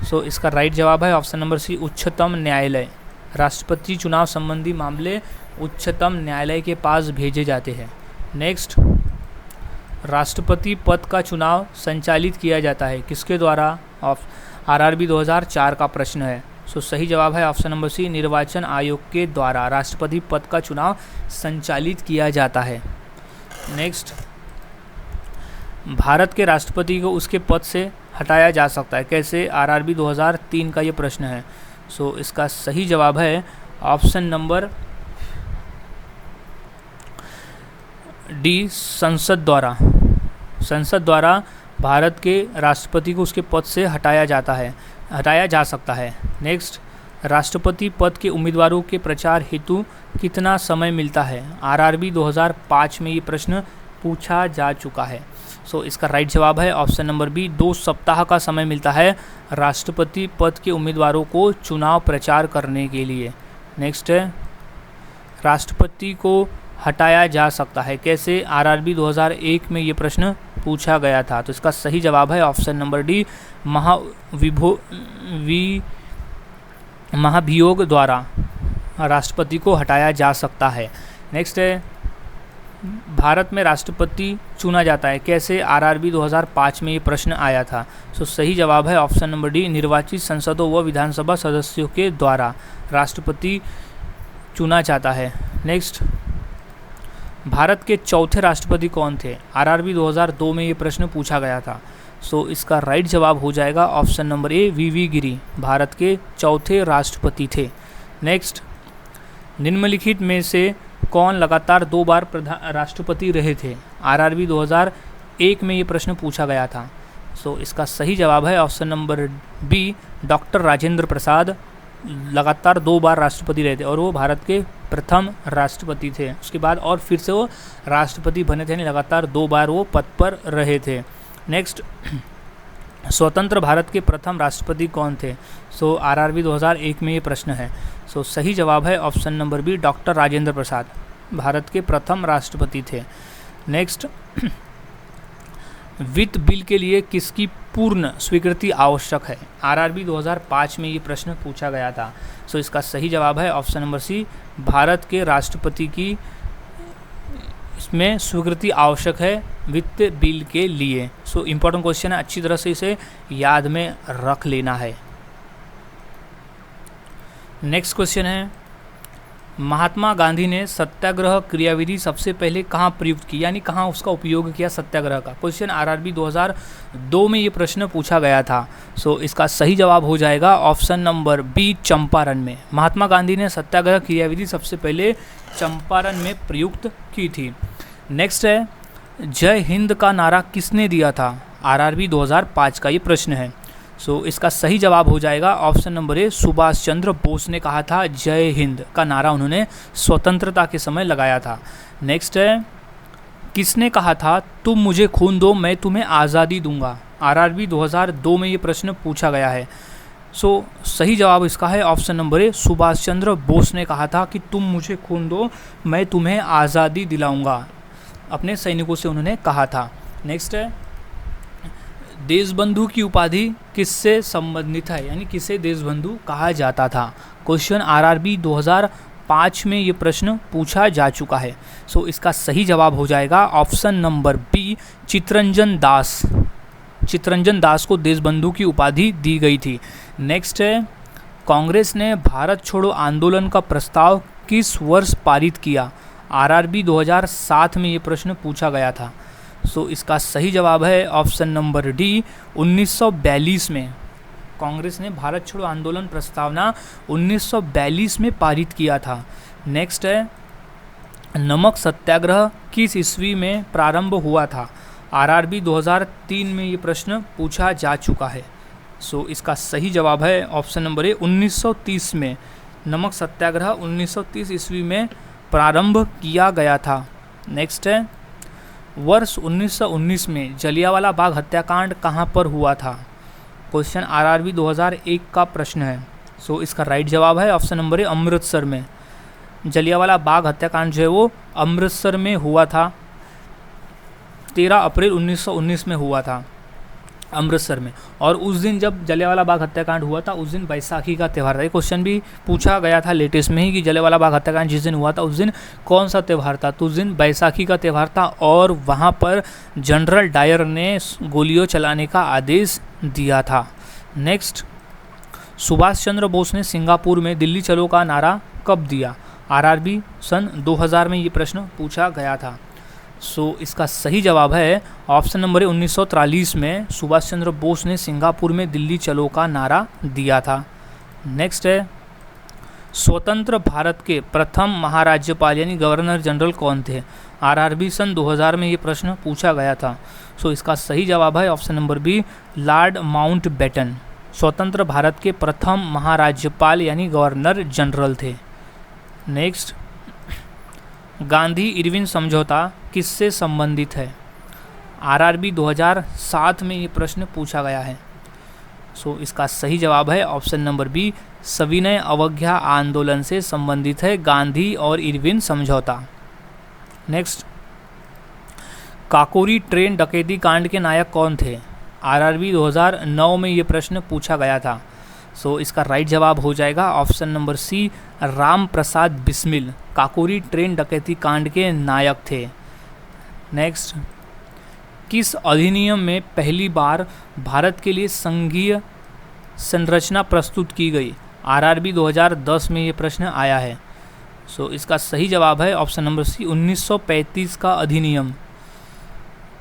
सो इसका राइट जवाब है ऑप्शन नंबर सी, उच्चतम न्यायालय। राष्ट्रपति चुनाव संबंधी मामले उच्चतम न्यायालय के पास भेजे जाते हैं। नेक्स्ट, राष्ट्रपति पद का चुनाव संचालित किया जाता है किसके द्वारा? आरआरबी 2004 का प्रश्न है। सो सही जवाब है ऑप्शन नंबर सी, निर्वाचन आयोग के द्वारा राष्ट्रपति पद का चुनाव संचालित किया जाता है। नेक्स्ट, भारत के राष्ट्रपति को उसके पद से हटाया जा सकता है कैसे? आरआरबी 2003 का ये प्रश्न है। सो इसका सही जवाब है ऑप्शन नंबर डी, संसद द्वारा। संसद द्वारा भारत के राष्ट्रपति को उसके पद से हटाया जा सकता है। नेक्स्ट, राष्ट्रपति पद के उम्मीदवारों के प्रचार हेतु कितना समय मिलता है? आरआरबी 2005 में ये प्रश्न पूछा जा चुका है। सो इसका राइट जवाब है ऑप्शन नंबर बी, 2 सप्ताह का समय मिलता है राष्ट्रपति पद के उम्मीदवारों को चुनाव प्रचार करने के लिए। नेक्स्ट है, राष्ट्रपति को हटाया जा सकता है कैसे? आरआरबी 2001 में ये प्रश्न पूछा गया था। तो इसका सही जवाब है ऑप्शन नंबर डी, महाभियोग द्वारा राष्ट्रपति को हटाया जा सकता है। नेक्स्ट है, भारत में राष्ट्रपति चुना जाता है कैसे? आरआरबी 2005 में ये प्रश्न आया था। सो सही जवाब है ऑप्शन नंबर डी, निर्वाचित संसदों व विधानसभा सदस्यों के द्वारा राष्ट्रपति चुना जाता है। नेक्स्ट, भारत के चौथे राष्ट्रपति कौन थे? आरआरबी 2002 में ये प्रश्न पूछा गया था। सो इसका राइट जवाब हो जाएगा ऑप्शन नंबर ए, वीवी गिरी भारत के चौथे राष्ट्रपति थे। नेक्स्ट, निम्नलिखित में से कौन लगातार 2 बार राष्ट्रपति रहे थे? आरआरबी 2001 में ये प्रश्न पूछा गया था। सो इसका सही जवाब है option number B, doctor Rajendra Prasad लगातार 2 बार राष्ट्रपति रहे थे और वो भारत के प्रथम राष्ट्रपति थे। उसके बाद और फिर से वो राष्ट्रपति बने थे, लगातार 2 बार वो पद पर रहे थे। नेक्स्ट, स्वतंत्र भारत के प्रथम राष्ट्रपति कौन थे? सो आरआरबी 2001 में ये प्रश्न है। सो सही जवाब है option number B, doctor Rajendra Prasad Bharat के प्रथम राष्ट्रपति थे। नेक्स्ट, वित्त बिल के लिए किसकी पूर्ण स्वीकृति आवश्यक है? आरआरबी 2005 में ये प्रश्न पूछा गया था। सो इसका सही जवाब है ऑप्शन नंबर सी, भारत के राष्ट्रपति की इसमें स्वीकृति आवश्यक है वित्त बिल के लिए। सो इम्पोर्टेंट क्वेश्चन है, अच्छी तरह से इसे याद में रख लेना है। नेक्स्ट क्वेश्चन है, महात्मा गांधी ने सत्याग्रह क्रियाविधि सबसे पहले कहाँ प्रयुक्त की, यानी कहाँ उसका उपयोग किया सत्याग्रह का? क्वेश्चन आरआरबी 2002 में ये प्रश्न पूछा गया था। सो इसका सही जवाब हो जाएगा ऑप्शन नंबर बी, चंपारण में। महात्मा गांधी ने सत्याग्रह क्रियाविधि सबसे पहले चंपारण में प्रयुक्त की थी। नेक्स्ट है, जय हिंद का नारा किसने दिया था? आरआरबी 2005 का ये प्रश्न है। सो इसका सही जवाब हो जाएगा ऑप्शन नंबर ए, सुभाष चंद्र बोस ने कहा था जय हिंद का नारा उन्होंने स्वतंत्रता के समय लगाया था। नेक्स्ट है, किसने कहा था तुम मुझे खून दो मैं तुम्हें आज़ादी दूंगा? आरआरबी 2002 में ये प्रश्न पूछा गया है। सो सही जवाब इसका है ऑप्शन नंबर ए, सुभाष चंद्र बोस ने कहा था कि तुम मुझे खून दो मैं तुम्हें आज़ादी दिलाऊंगा, अपने सैनिकों से उन्होंने कहा था। नेक्स्ट है, देशबंधु की उपाधि किससे संबंधित है, यानी किसे देशबंधु कहा जाता था? क्वेश्चन आरआरबी 2005 में ये प्रश्न पूछा जा चुका है। सो इसका सही जवाब हो जाएगा option number B, Chittaranjan Das. Chittaranjan Das को देशबंधु की उपाधि दी गई थी। नेक्स्ट है, कांग्रेस ने भारत छोड़ो आंदोलन का प्रस्ताव किस वर्ष पारित किया? आरआरबी 2007 में ये प्रश्न पूछा गया था। सो इसका सही जवाब है ऑप्शन नंबर डी, 1942 में। कांग्रेस ने भारत छोड़ो आंदोलन प्रस्तावना 1942 में पारित किया था। नेक्स्ट है, नमक सत्याग्रह किस ईस्वी में प्रारंभ हुआ था? आरआरबी 2003 में ये प्रश्न पूछा जा चुका है। सो इसका सही जवाब है ऑप्शन नंबर ए, 1930 में। नमक सत्याग्रह 1930 ईस्वी में प्रारंभ किया गया था। नेक्स्ट है, वर्ष 1919 में जलियांवाला बाग हत्याकांड कहाँ पर हुआ था? क्वेश्चन आरआरबी 2001 का प्रश्न है। सो इसका राइट जवाब है ऑप्शन नंबर ए, अमृतसर में। जलियांवाला बाग हत्याकांड जो है वो अमृतसर में हुआ था। 13 अप्रैल 1919 में हुआ था अमृतसर में। और उस दिन जब जलियांवाला बाग हत्याकांड हुआ था उस दिन बैसाखी का त्यौहार था। ये क्वेश्चन भी पूछा गया था लेटेस्ट में ही कि जलियांवाला बाग हत्याकांड जिस दिन हुआ था उस दिन कौन सा त्यौहार था? तो उस दिन बैसाखी का त्यौहार था और वहाँ पर जनरल डायर ने गोलियों चलाने का आदेश दिया था। नेक्स्ट, सुभाष चंद्र बोस ने सिंगापुर में दिल्ली चलो का नारा कब दिया? आरआरबी सन 2000 में ये प्रश्न पूछा गया था। सो इसका सही जवाब है ऑप्शन नंबर 1943 में सुभाष चंद्र बोस ने सिंगापुर में दिल्ली चलो का नारा दिया था। नेक्स्ट है, स्वतंत्र भारत के प्रथम महाराज्यपाल यानी गवर्नर जनरल कौन थे? आरआरबी सन 2000 में ये प्रश्न पूछा गया था। सो इसका सही जवाब है option number B, Lord Mountbatten स्वतंत्र भारत के प्रथम महाराज्यपाल यानी गवर्नर जनरल थे। नेक्स्ट, गांधी इरविन समझौता किससे संबंधित है? आरआरबी 2007 में ये प्रश्न पूछा गया है। सो इसका सही जवाब है ऑप्शन नंबर बी, सविनय अवज्ञा आंदोलन से संबंधित है गांधी और इरविन समझौता। नेक्स्ट, काकोरी ट्रेन डकैती कांड के नायक कौन थे? आरआरबी 2009 में ये प्रश्न पूछा गया था। सो इसका राइट जवाब हो जाएगा ऑप्शन नंबर सी, राम प्रसाद बिस्मिल काकोरी ट्रेन डकैती कांड के नायक थे। नेक्स्ट, किस अधिनियम में पहली बार भारत के लिए संघीय संरचना प्रस्तुत की गई? आरआरबी 2010 में ये प्रश्न आया है। सो इसका सही जवाब है ऑप्शन नंबर सी 1935 का अधिनियम।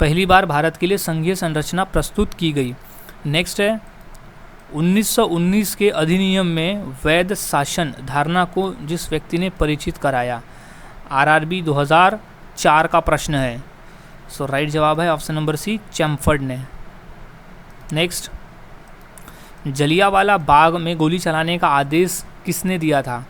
पहली बार भारत के लिए संघीय संरचना प्रस्तुत की गई। नेक्स्ट है 1919 के अधिनियम में वैध शासन धारणा को जिस व्यक्ति ने परिचित कराया। आरआरबी 2004 का प्रश्न है। सो राइट जवाब है ऑप्शन नंबर सी चैमफर्ड ने। नेक्स्ट, जलियांवाला बाग में गोली चलाने का आदेश किसने दिया था।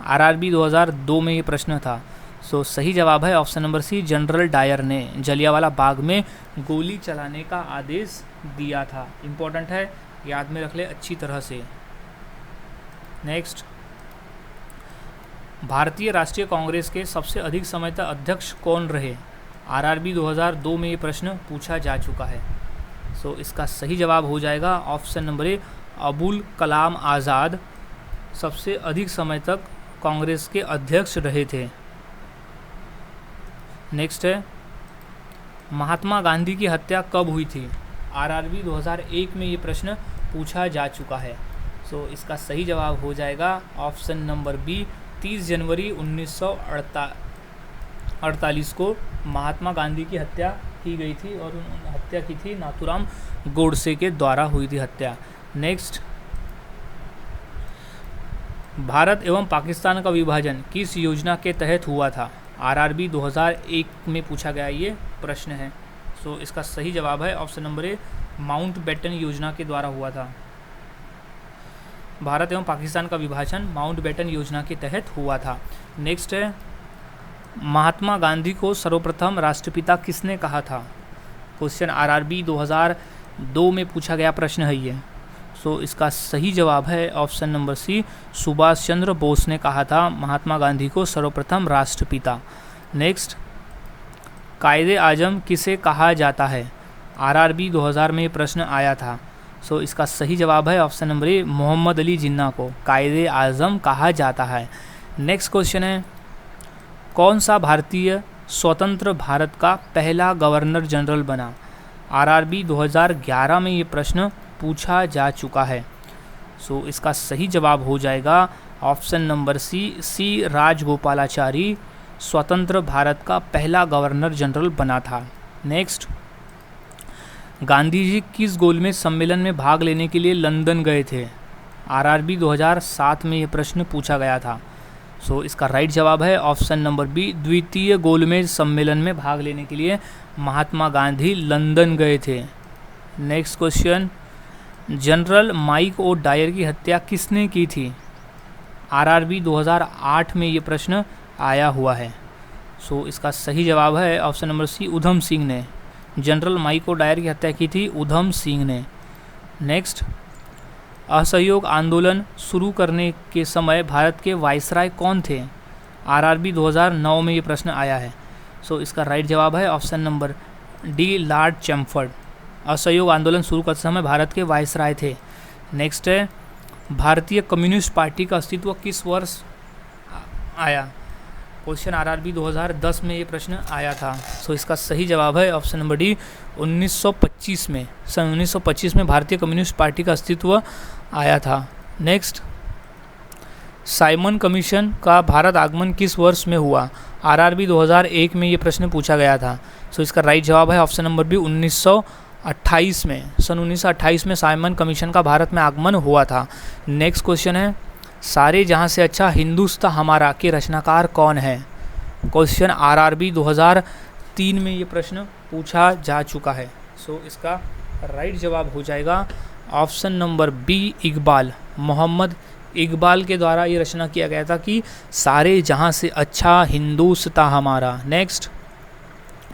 आरआरबी 2002 में ये प्रश्न था। सो सही जवाब है option number C General Dyer ने जलियांवाला बाग में गोली चलाने का आदेश दिया था। इम्पोर्टेंट है, याद में रख ले अच्छी तरह से। नेक्स्ट, भारतीय राष्ट्रीय कांग्रेस के सबसे अधिक समय तक अध्यक्ष कौन रहे। आरआरबी 2002 में ये प्रश्न पूछा जा चुका है। सो इसका सही जवाब हो जाएगा ऑप्शन नंबर ए अबुल कलाम आज़ाद सबसे अधिक समय तक कांग्रेस के अध्यक्ष रहे थे। नेक्स्ट है महात्मा गांधी की हत्या कब हुई थी। आरआरबी 2001 में ये प्रश्न पूछा जा चुका है। सो इसका सही जवाब हो जाएगा ऑप्शन नंबर बी 30 जनवरी 1948 को महात्मा गांधी की हत्या की गई थी और हत्या की थी नाथूराम गोडसे के द्वारा हुई थी हत्या। नेक्स्ट, भारत एवं पाकिस्तान का विभाजन किस योजना के तहत हुआ था। आरआरबी 2001 में पूछा गया ये प्रश्न है। सो इसका सही जवाब है ऑप्शन नंबर ए माउंटबेटन योजना के द्वारा हुआ था। भारत एवं पाकिस्तान का विभाजन माउंटबेटन योजना के तहत हुआ था। नेक्स्ट है महात्मा गांधी को सर्वप्रथम राष्ट्रपिता किसने कहा था। क्वेश्चन आरआरबी 2002 में पूछा गया प्रश्न है ये। सो इसका सही जवाब है ऑप्शन नंबर सी सुभाष चंद्र बोस ने कहा था महात्मा गांधी को सर्वप्रथम राष्ट्रपिता। नेक्स्ट, कायदे आजम किसे कहा जाता है। आरआरबी 2000 में ये प्रश्न आया था। सो इसका सही जवाब है option number A Mohammad Ali Jinnah को कायदे आजम कहा जाता है। नेक्स्ट क्वेश्चन है कौन सा भारतीय स्वतंत्र भारत का पहला गवर्नर जनरल बना। आरआरबी 2011 में ये प्रश्न पूछा जा चुका है। सो इसका सही जवाब हो जाएगा ऑप्शन नंबर सी राजगोपालाचारी स्वतंत्र भारत का पहला गवर्नर जनरल बना था। नेक्स्ट, गांधी जी किस गोलमेज सम्मेलन में भाग लेने के लिए लंदन गए थे। आरआरबी 2007 में ये प्रश्न पूछा गया था। सो इसका राइट जवाब है ऑप्शन नंबर बी द्वितीय गोलमेज सम्मेलन में भाग लेने के लिए महात्मा गांधी लंदन गए थे। Next question, general mic O Dyer की हत्या किसने की थी। आरआरबी 2008 में ये प्रश्न आया हुआ है। सो इसका सही जवाब है option number C Udham Singh ने। जनरल माइक ओ डायर की हत्या की थी उधम सिंह ने। नेक्स्ट, असहयोग आंदोलन शुरू करने के समय भारत के वायसराय कौन थे। आरआरबी 2009 में ये प्रश्न आया है। सो इसका राइट जवाब है ऑप्शन नंबर डी लॉर्ड चैमफर्ड। असहयोग आंदोलन शुरू करते समय भारत के वायसराय थे। नेक्स्ट है भारतीय कम्युनिस्ट पार्टी का अस्तित्व किस वर्ष आया। क्वेश्चन आरआरबी 2010 में ये प्रश्न आया था। सो इसका सही जवाब है ऑप्शन नंबर डी 1925 में। सन 1925 में भारतीय कम्युनिस्ट पार्टी का अस्तित्व आया था। नेक्स्ट, साइमन कमीशन का भारत आगमन किस वर्ष में हुआ। आरआरबी 2001 में ये प्रश्न पूछा गया था। सो इसका राइट जवाब है ऑप्शन नंबर बी 1928 में। सन 1928 में साइमन कमीशन का भारत में आगमन हुआ था। नेक्स्ट क्वेश्चन है सारे जहां से अच्छा हिंदुस्तान हमारा के रचनाकार कौन है। क्वेश्चन आरआरबी 2003 में ये प्रश्न पूछा जा चुका है। सो इसका राइट जवाब हो जाएगा option number B Iqbal. Mohammad Iqbal के द्वारा ये रचना किया गया था कि सारे जहां से अच्छा हिंदुस्तान हमारा। नेक्स्ट,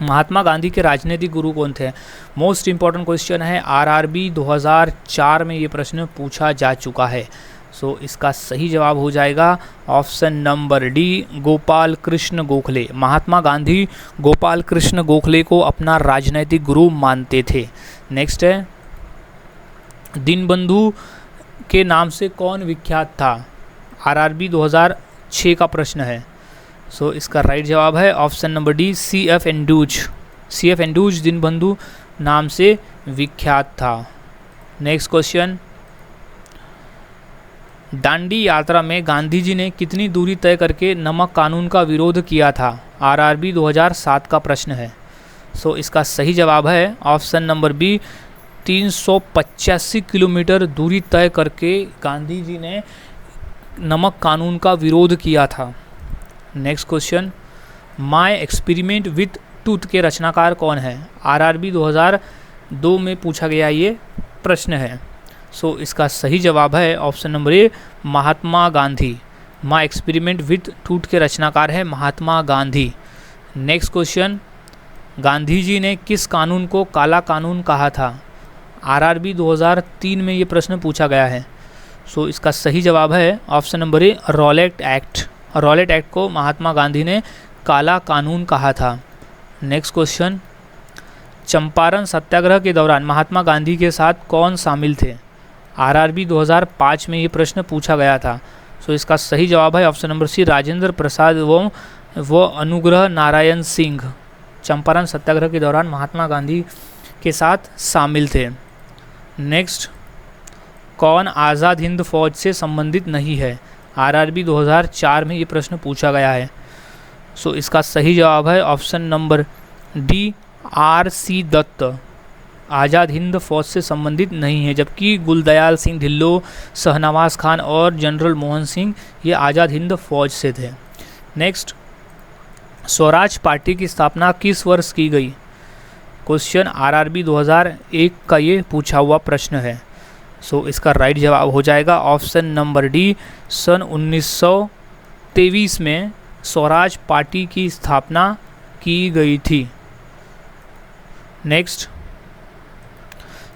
महात्मा गांधी के राजनीतिक गुरु कौन थे। मोस्ट इंपॉर्टेंट क्वेश्चन है। आरआरबी 2004 में ये प्रश्न पूछा जा चुका है। सो इसका सही जवाब हो जाएगा option number D Gopal Krishna Gokhale. Mahatma Gandhi Gopal Krishna Gokhale को अपना राजनैतिक गुरु मानते थे। नेक्स्ट है दीनबंधु के नाम से कौन विख्यात था। आरआरबी 2006 का प्रश्न है। सो इसका राइट जवाब है option number D CF Andrews Deenbandhu नाम से विख्यात था। नेक्स्ट क्वेश्चन, दांडी यात्रा में गांधी जी ने कितनी दूरी तय करके नमक कानून का विरोध किया था? आरआरबी 2007 का प्रश्न है। सो इसका सही जवाब है ऑप्शन नंबर बी, 385 किलोमीटर दूरी तय करके गांधी जी ने नमक कानून का विरोध किया था। Next question, my experiment with tooth के रचनाकार कौन है? आरआरबी 2002 में पूछा गया ये प्रश्न है। सो इसका सही जवाब है option number A, Mahatma Gandhi. My experiment with tooth के रचनाकार है महात्मा गांधी। नेक्स्ट क्वेश्चन, गांधी जी ने किस कानून को काला कानून कहा था? आरआरबी 2003 में ये प्रश्न पूछा गया है। सो इसका सही जवाब है ऑप्शन नंबर ए, रॉलेट एक्ट। रॉलेट एक्ट को महात्मा गांधी ने काला कानून कहा था। नेक्स्ट क्वेश्चन, चंपारण सत्याग्रह के दौरान महात्मा गांधी के साथ कौन शामिल थे? आरआरबी 2005 में ये प्रश्न पूछा गया था। सो इसका सही जवाब है ऑप्शन नंबर सी, राजेंद्र प्रसाद व अनुग्रह नारायण सिंह चंपारण सत्याग्रह के दौरान महात्मा गांधी के साथ शामिल थे। नेक्स्ट, कौन आज़ाद हिंद फौज से संबंधित नहीं है? आरआरबी 2004 में ये प्रश्न पूछा गया है। सो इसका सही जवाब है option number D, R C. Dutt Azad Hind Fauj से संबंधित नहीं है, जबकि गुलदयाल सिंह ढिल्लो, शहनवाज खान और जनरल मोहन सिंह ये आज़ाद हिंद फौज से थे। नेक्स्ट, स्वराज पार्टी की स्थापना किस वर्ष की गई? क्वेश्चन आरआरबी 2001 का ये पूछा हुआ प्रश्न है। सो इसका राइट जवाब हो जाएगा ऑप्शन नंबर डी, सन 1923 में स्वराज पार्टी की स्थापना की गई थी। नेक्स्ट,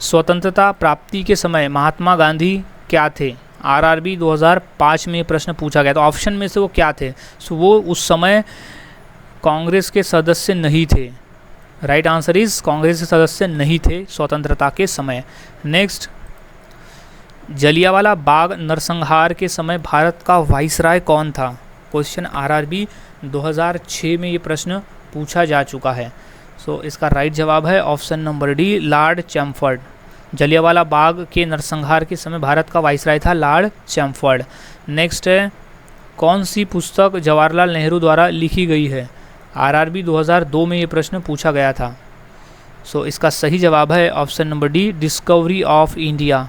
स्वतंत्रता प्राप्ति के समय महात्मा गांधी क्या थे? आरआरबी 2005 में ये प्रश्न पूछा गया। तो ऑप्शन में से वो क्या थे? सो वो उस समय कांग्रेस के सदस्य नहीं थे। राइट आंसर इज कांग्रेस के सदस्य नहीं थे स्वतंत्रता के समय। नेक्स्ट, जलियांवाला बाग नरसंहार के समय भारत का वाइसराय कौन था? क्वेश्चन आरआरबी 2006 में ये प्रश्न पूछा जा चुका है। सो इसका राइट जवाब है option number D, lord Chelmsford. Jallianwala Bagh के नरसंहार के समय भारत का वाइसराय था लॉर्ड चैमफोर्ड। नेक्स्ट है, कौन सी पुस्तक जवाहरलाल नेहरू द्वारा लिखी गई है? आरआरबी 2002 में ये प्रश्न पूछा गया था। सो इसका सही जवाब है option number D, discovery of India.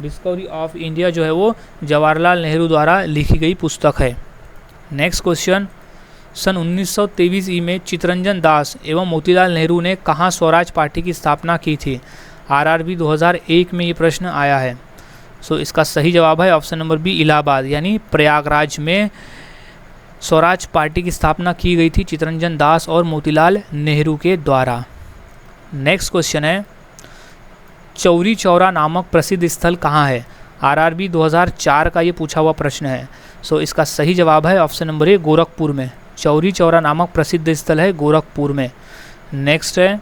Discovery of India जो है वो जवाहरलाल नेहरू द्वारा लिखी गई पुस्तक है। नेक्स्ट क्वेश्चन, सन 1923 में चित्तरंजन दास एवं मोतीलाल नेहरू ने कहाँ स्वराज पार्टी की स्थापना की थी? आरआरबी 2001 में ये प्रश्न आया है। सो इसका सही जवाब है ऑप्शन नंबर बी, इलाहाबाद यानी प्रयागराज में स्वराज पार्टी की स्थापना की गई थी चित्तरंजन दास और मोतीलाल नेहरू के द्वारा। नेक्स्ट क्वेश्चन है, चौरी चौरा नामक प्रसिद्ध स्थल कहाँ है? आरआरबी 2004 का ये पूछा हुआ प्रश्न है। सो इसका सही जवाब है ऑप्शन नंबर ए, गोरखपुर में। चौरी चौरा नामक प्रसिद्ध स्थल है गोरखपुर में। नेक्स्ट है,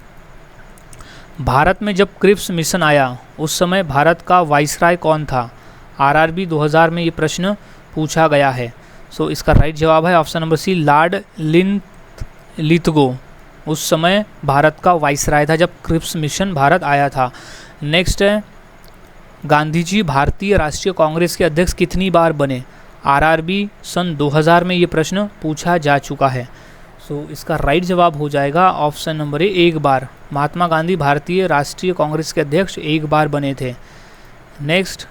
भारत में जब क्रिप्स मिशन आया उस समय भारत का वाइसराय कौन था? आरआरबी 2000 में ये प्रश्न पूछा गया है। सो इसका राइट जवाब है option number C, Lord Linlithgow उस समय भारत का वाइसराय था जब क्रिप्स मिशन भारत आया था। नेक्स्ट है, गांधी जी भारतीय राष्ट्रीय कांग्रेस के अध्यक्ष कितनी बार बने? आरआरबी सन 2000 में ये प्रश्न पूछा जा चुका है। सो इसका राइट जवाब हो जाएगा ऑप्शन नंबर ए, एक बार। महात्मा गांधी भारतीय राष्ट्रीय कांग्रेस के अध्यक्ष एक बार बने थे। नेक्स्ट,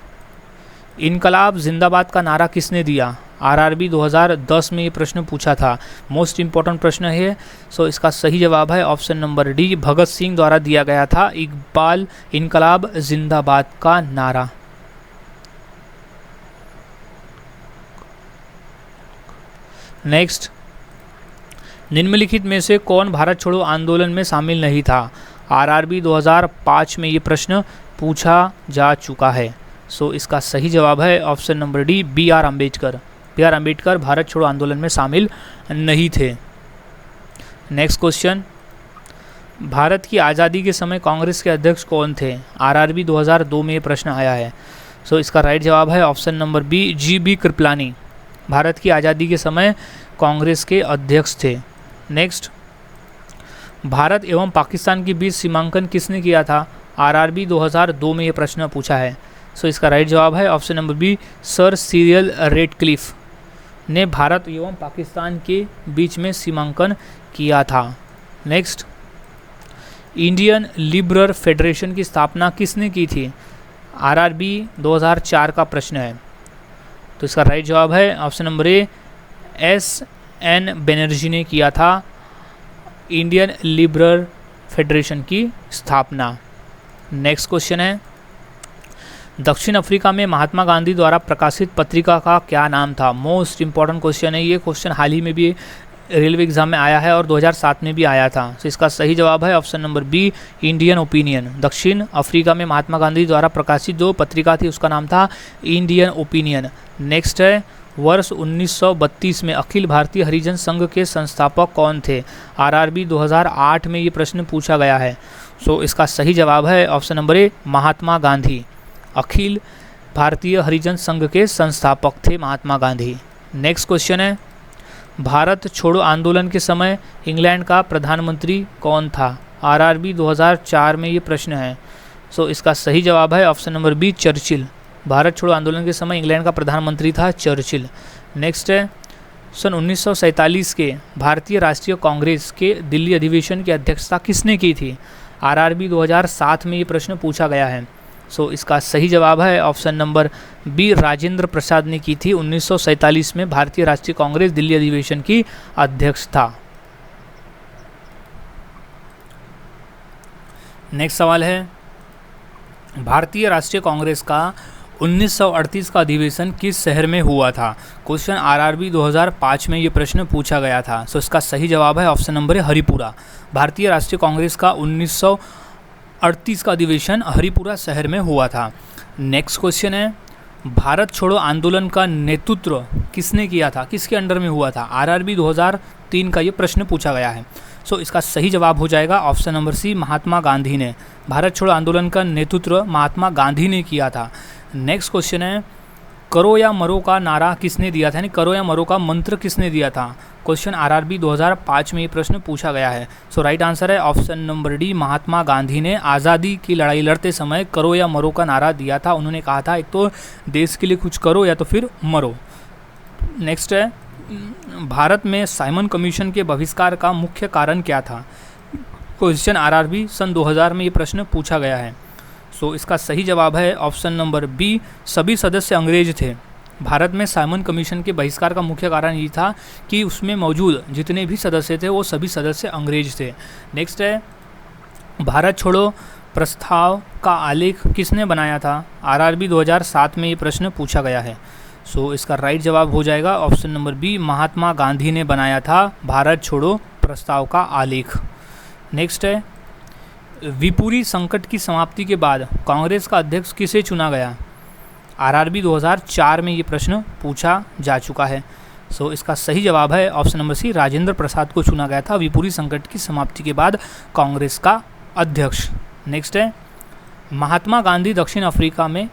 इनकलाब जिंदाबाद का नारा किसने दिया? आरआरबी 2010 में ये प्रश्न पूछा था। मोस्ट इम्पॉर्टेंट प्रश्न है। सो इसका सही जवाब है option number D, Bhagat Singh द्वारा दिया गया था इकबाल इनकलाब जिंदाबाद का नारा। नेक्स्ट, निम्नलिखित में से कौन भारत छोड़ो आंदोलन में शामिल नहीं था? आरआरबी 2005 में ये प्रश्न पूछा जा चुका है। सो इसका सही जवाब है option number D, B R Ambedkar. B R Ambedkar Bharat छोड़ो आंदोलन में शामिल नहीं थे। नेक्स्ट क्वेश्चन, भारत की आज़ादी के समय कांग्रेस के अध्यक्ष कौन थे? आरआरबी 2002 में ये प्रश्न आया है। सो इसका राइट जवाब है option number B, G B. Kripalani. Bharat की आज़ादी के समय कांग्रेस के अध्यक्ष थे। नेक्स्ट, भारत एवं पाकिस्तान के बीच सीमांकन किसने किया था? आरआरबी 2002 में ये प्रश्न पूछा है। सो इसका राइट जवाब है option number B, Sir Cyril Radcliffe ने भारत एवं पाकिस्तान के बीच में सीमांकन किया था। नेक्स्ट, इंडियन लिबरल फेडरेशन की स्थापना किसने की थी? आरआरबी 2004 का प्रश्न है। तो इसका राइट जवाब है ऑप्शन नंबर ए, एस.एन. बनर्जी ने किया था इंडियन लिबरल फेडरेशन की स्थापना। नेक्स्ट क्वेश्चन है, दक्षिण अफ्रीका में महात्मा गांधी द्वारा प्रकाशित पत्रिका का क्या नाम था? मोस्ट इंपॉर्टेंट क्वेश्चन है ये। क्वेश्चन हाल ही में भी रेलवे एग्जाम में आया है और 2007 में भी आया था। तो इसका सही जवाब है option number B, Indian Opinion. दक्षिण अफ्रीका में महात्मा गांधी द्वारा प्रकाशित जो पत्रिका थी उसका नाम था इंडियन ओपिनियन। नेक्स्ट है, वर्ष 1932 में अखिल भारतीय हरिजन संघ के संस्थापक कौन थे? आरआरबी 2008 में ये प्रश्न पूछा गया है। सो इसका सही जवाब है ऑप्शन नंबर ए, महात्मा गांधी। अखिल भारतीय हरिजन संघ के संस्थापक थे महात्मा गांधी। नेक्स्ट क्वेश्चन है, भारत छोड़ो आंदोलन के समय इंग्लैंड का प्रधानमंत्री कौन था? आरआरबी 2004 में ये प्रश्न है। सो इसका सही जवाब है option number B, Churchill. Bharat छोड़ो आंदोलन के समय इंग्लैंड का प्रधानमंत्री था चर्चिल। नेक्स्ट है, सन 1947 के भारतीय राष्ट्रीय कांग्रेस के दिल्ली अधिवेशन की अध्यक्षता किसने की थी? आरआरबी 2007 में ये प्रश्न पूछा गया है। सो इसका सही जवाब है option number B, Rajendra Prasad ने की थी 1947 में भारतीय राष्ट्रीय कांग्रेस दिल्ली अधिवेशन की अध्यक्षता। नेक्स्ट सवाल है, भारतीय राष्ट्रीय कांग्रेस का 1938 का अधिवेशन किस शहर में हुआ था? क्वेश्चन आरआरबी 2005 में ये प्रश्न पूछा गया था। सो इसका सही जवाब है ऑप्शन नंबर है, हरिपुरा। भारतीय राष्ट्रीय कांग्रेस का 1938 का अधिवेशन हरिपुरा शहर में हुआ था। नेक्स्ट क्वेश्चन है, भारत छोड़ो आंदोलन का नेतृत्व किसने किया था? किसके अंडर में हुआ था? आरआरबी 2003 का ये प्रश्न पूछा गया है। सो इसका सही जवाब हो जाएगा ऑप्शन नंबर सी, महात्मा गांधी ने। भारत छोड़ो आंदोलन का नेतृत्व महात्मा गांधी ने किया था। नेक्स्ट क्वेश्चन है, करो या मरो का नारा किसने दिया था? यानी करो या मरो का मंत्र किसने दिया था? क्वेश्चन आरआरबी 2005 में ये प्रश्न पूछा गया है। सो राइट आंसर है option number D, Mahatma Gandhi ने आज़ादी की लड़ाई लड़ते समय करो या मरो का नारा दिया था। उन्होंने कहा था एक तो देश के लिए कुछ करो या तो फिर मरो। नेक्स्ट है, भारत में साइमन कमीशन के बहिष्कार का मुख्य कारण क्या था? क्वेश्चन आरआरबी सन 2000 में ये प्रश्न पूछा गया है। सो इसका सही जवाब है ऑप्शन नंबर बी, सभी सदस्य अंग्रेज थे। भारत में साइमन कमीशन के बहिष्कार का मुख्य कारण ये था कि उसमें मौजूद जितने भी सदस्य थे वो सभी सदस्य अंग्रेज थे। नेक्स्ट है, भारत छोड़ो प्रस्ताव का आलेख किसने बनाया था? आरआरबी 2007 में ये प्रश्न पूछा गया है। सो इसका राइट जवाब हो जाएगा option number B, Mahatma Gandhi ने बनाया था भारत छोड़ो प्रस्ताव का आलेख। नेक्स्ट है, विपुरी संकट की समाप्ति के बाद कांग्रेस का अध्यक्ष किसे चुना गया? आरआरबी 2004 में ये प्रश्न पूछा जा चुका है। सो इसका सही जवाब है ऑप्शन नंबर सी, राजेंद्र प्रसाद को चुना गया था विपुरी संकट की समाप्ति के बाद कांग्रेस का अध्यक्ष। नेक्स्ट है, महात्मा गांधी दक्षिण अफ्रीका में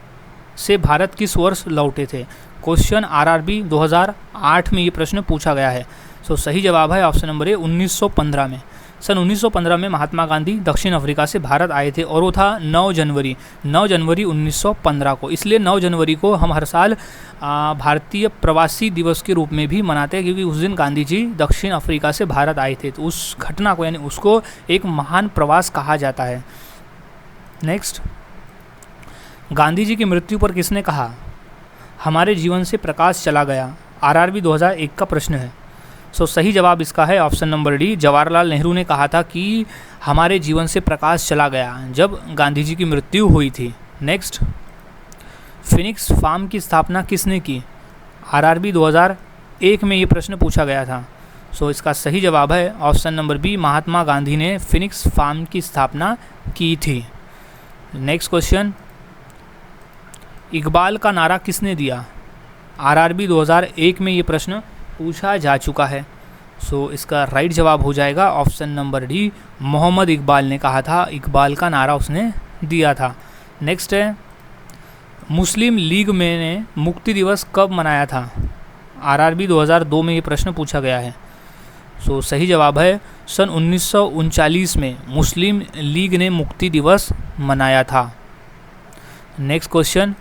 से भारत किस वर्ष लौटे थे? क्वेश्चन आरआरबी 2008 में ये प्रश्न पूछा गया है। सो सही जवाब है ऑप्शन नंबर ए, 1915 में। सन 1915 में महात्मा गांधी दक्षिण अफ्रीका से भारत आए थे और वो था 9 जनवरी 1915 को। इसलिए 9 जनवरी को हम हर साल भारतीय प्रवासी दिवस के रूप में भी मनाते हैं, क्योंकि उस दिन गांधी जी दक्षिण अफ्रीका से भारत आए थे। तो उस घटना को यानी उसको एक महान प्रवास कहा जाता है। नेक्स्ट, गांधी जी की मृत्यु पर किसने कहा हमारे जीवन से प्रकाश चला गया? आरआरबी 2001 का प्रश्न है। सो सही जवाब इसका है option number D, Jawaharlal Nehru ने कहा था कि हमारे जीवन से प्रकाश चला गया जब गांधी जी की मृत्यु हुई थी। नेक्स्ट, फिनिक्स फार्म की स्थापना किसने की? आरआरबी 2001 में ये प्रश्न पूछा गया था। सो इसका सही जवाब है option number B, Mahatma Gandhi ने फिनिक्स फार्म की स्थापना की थी। नेक्स्ट क्वेश्चन, इकबाल का नारा किसने दिया? आरआरबी 2001 में ये प्रश्न पूछा जा चुका है। सो इसका राइट जवाब हो जाएगा option number D, Mohammad Iqbal ने कहा था, इकबाल का नारा उसने दिया था। नेक्स्ट है, मुस्लिम लीग में ने मुक्ति दिवस कब मनाया था? आरआरबी 2002 में ये प्रश्न पूछा गया है। सो सही जवाब है सन 1939 में मुस्लिम लीग ने मुक्ति दिवस मनाया था। नेक्स्ट क्वेश्चन,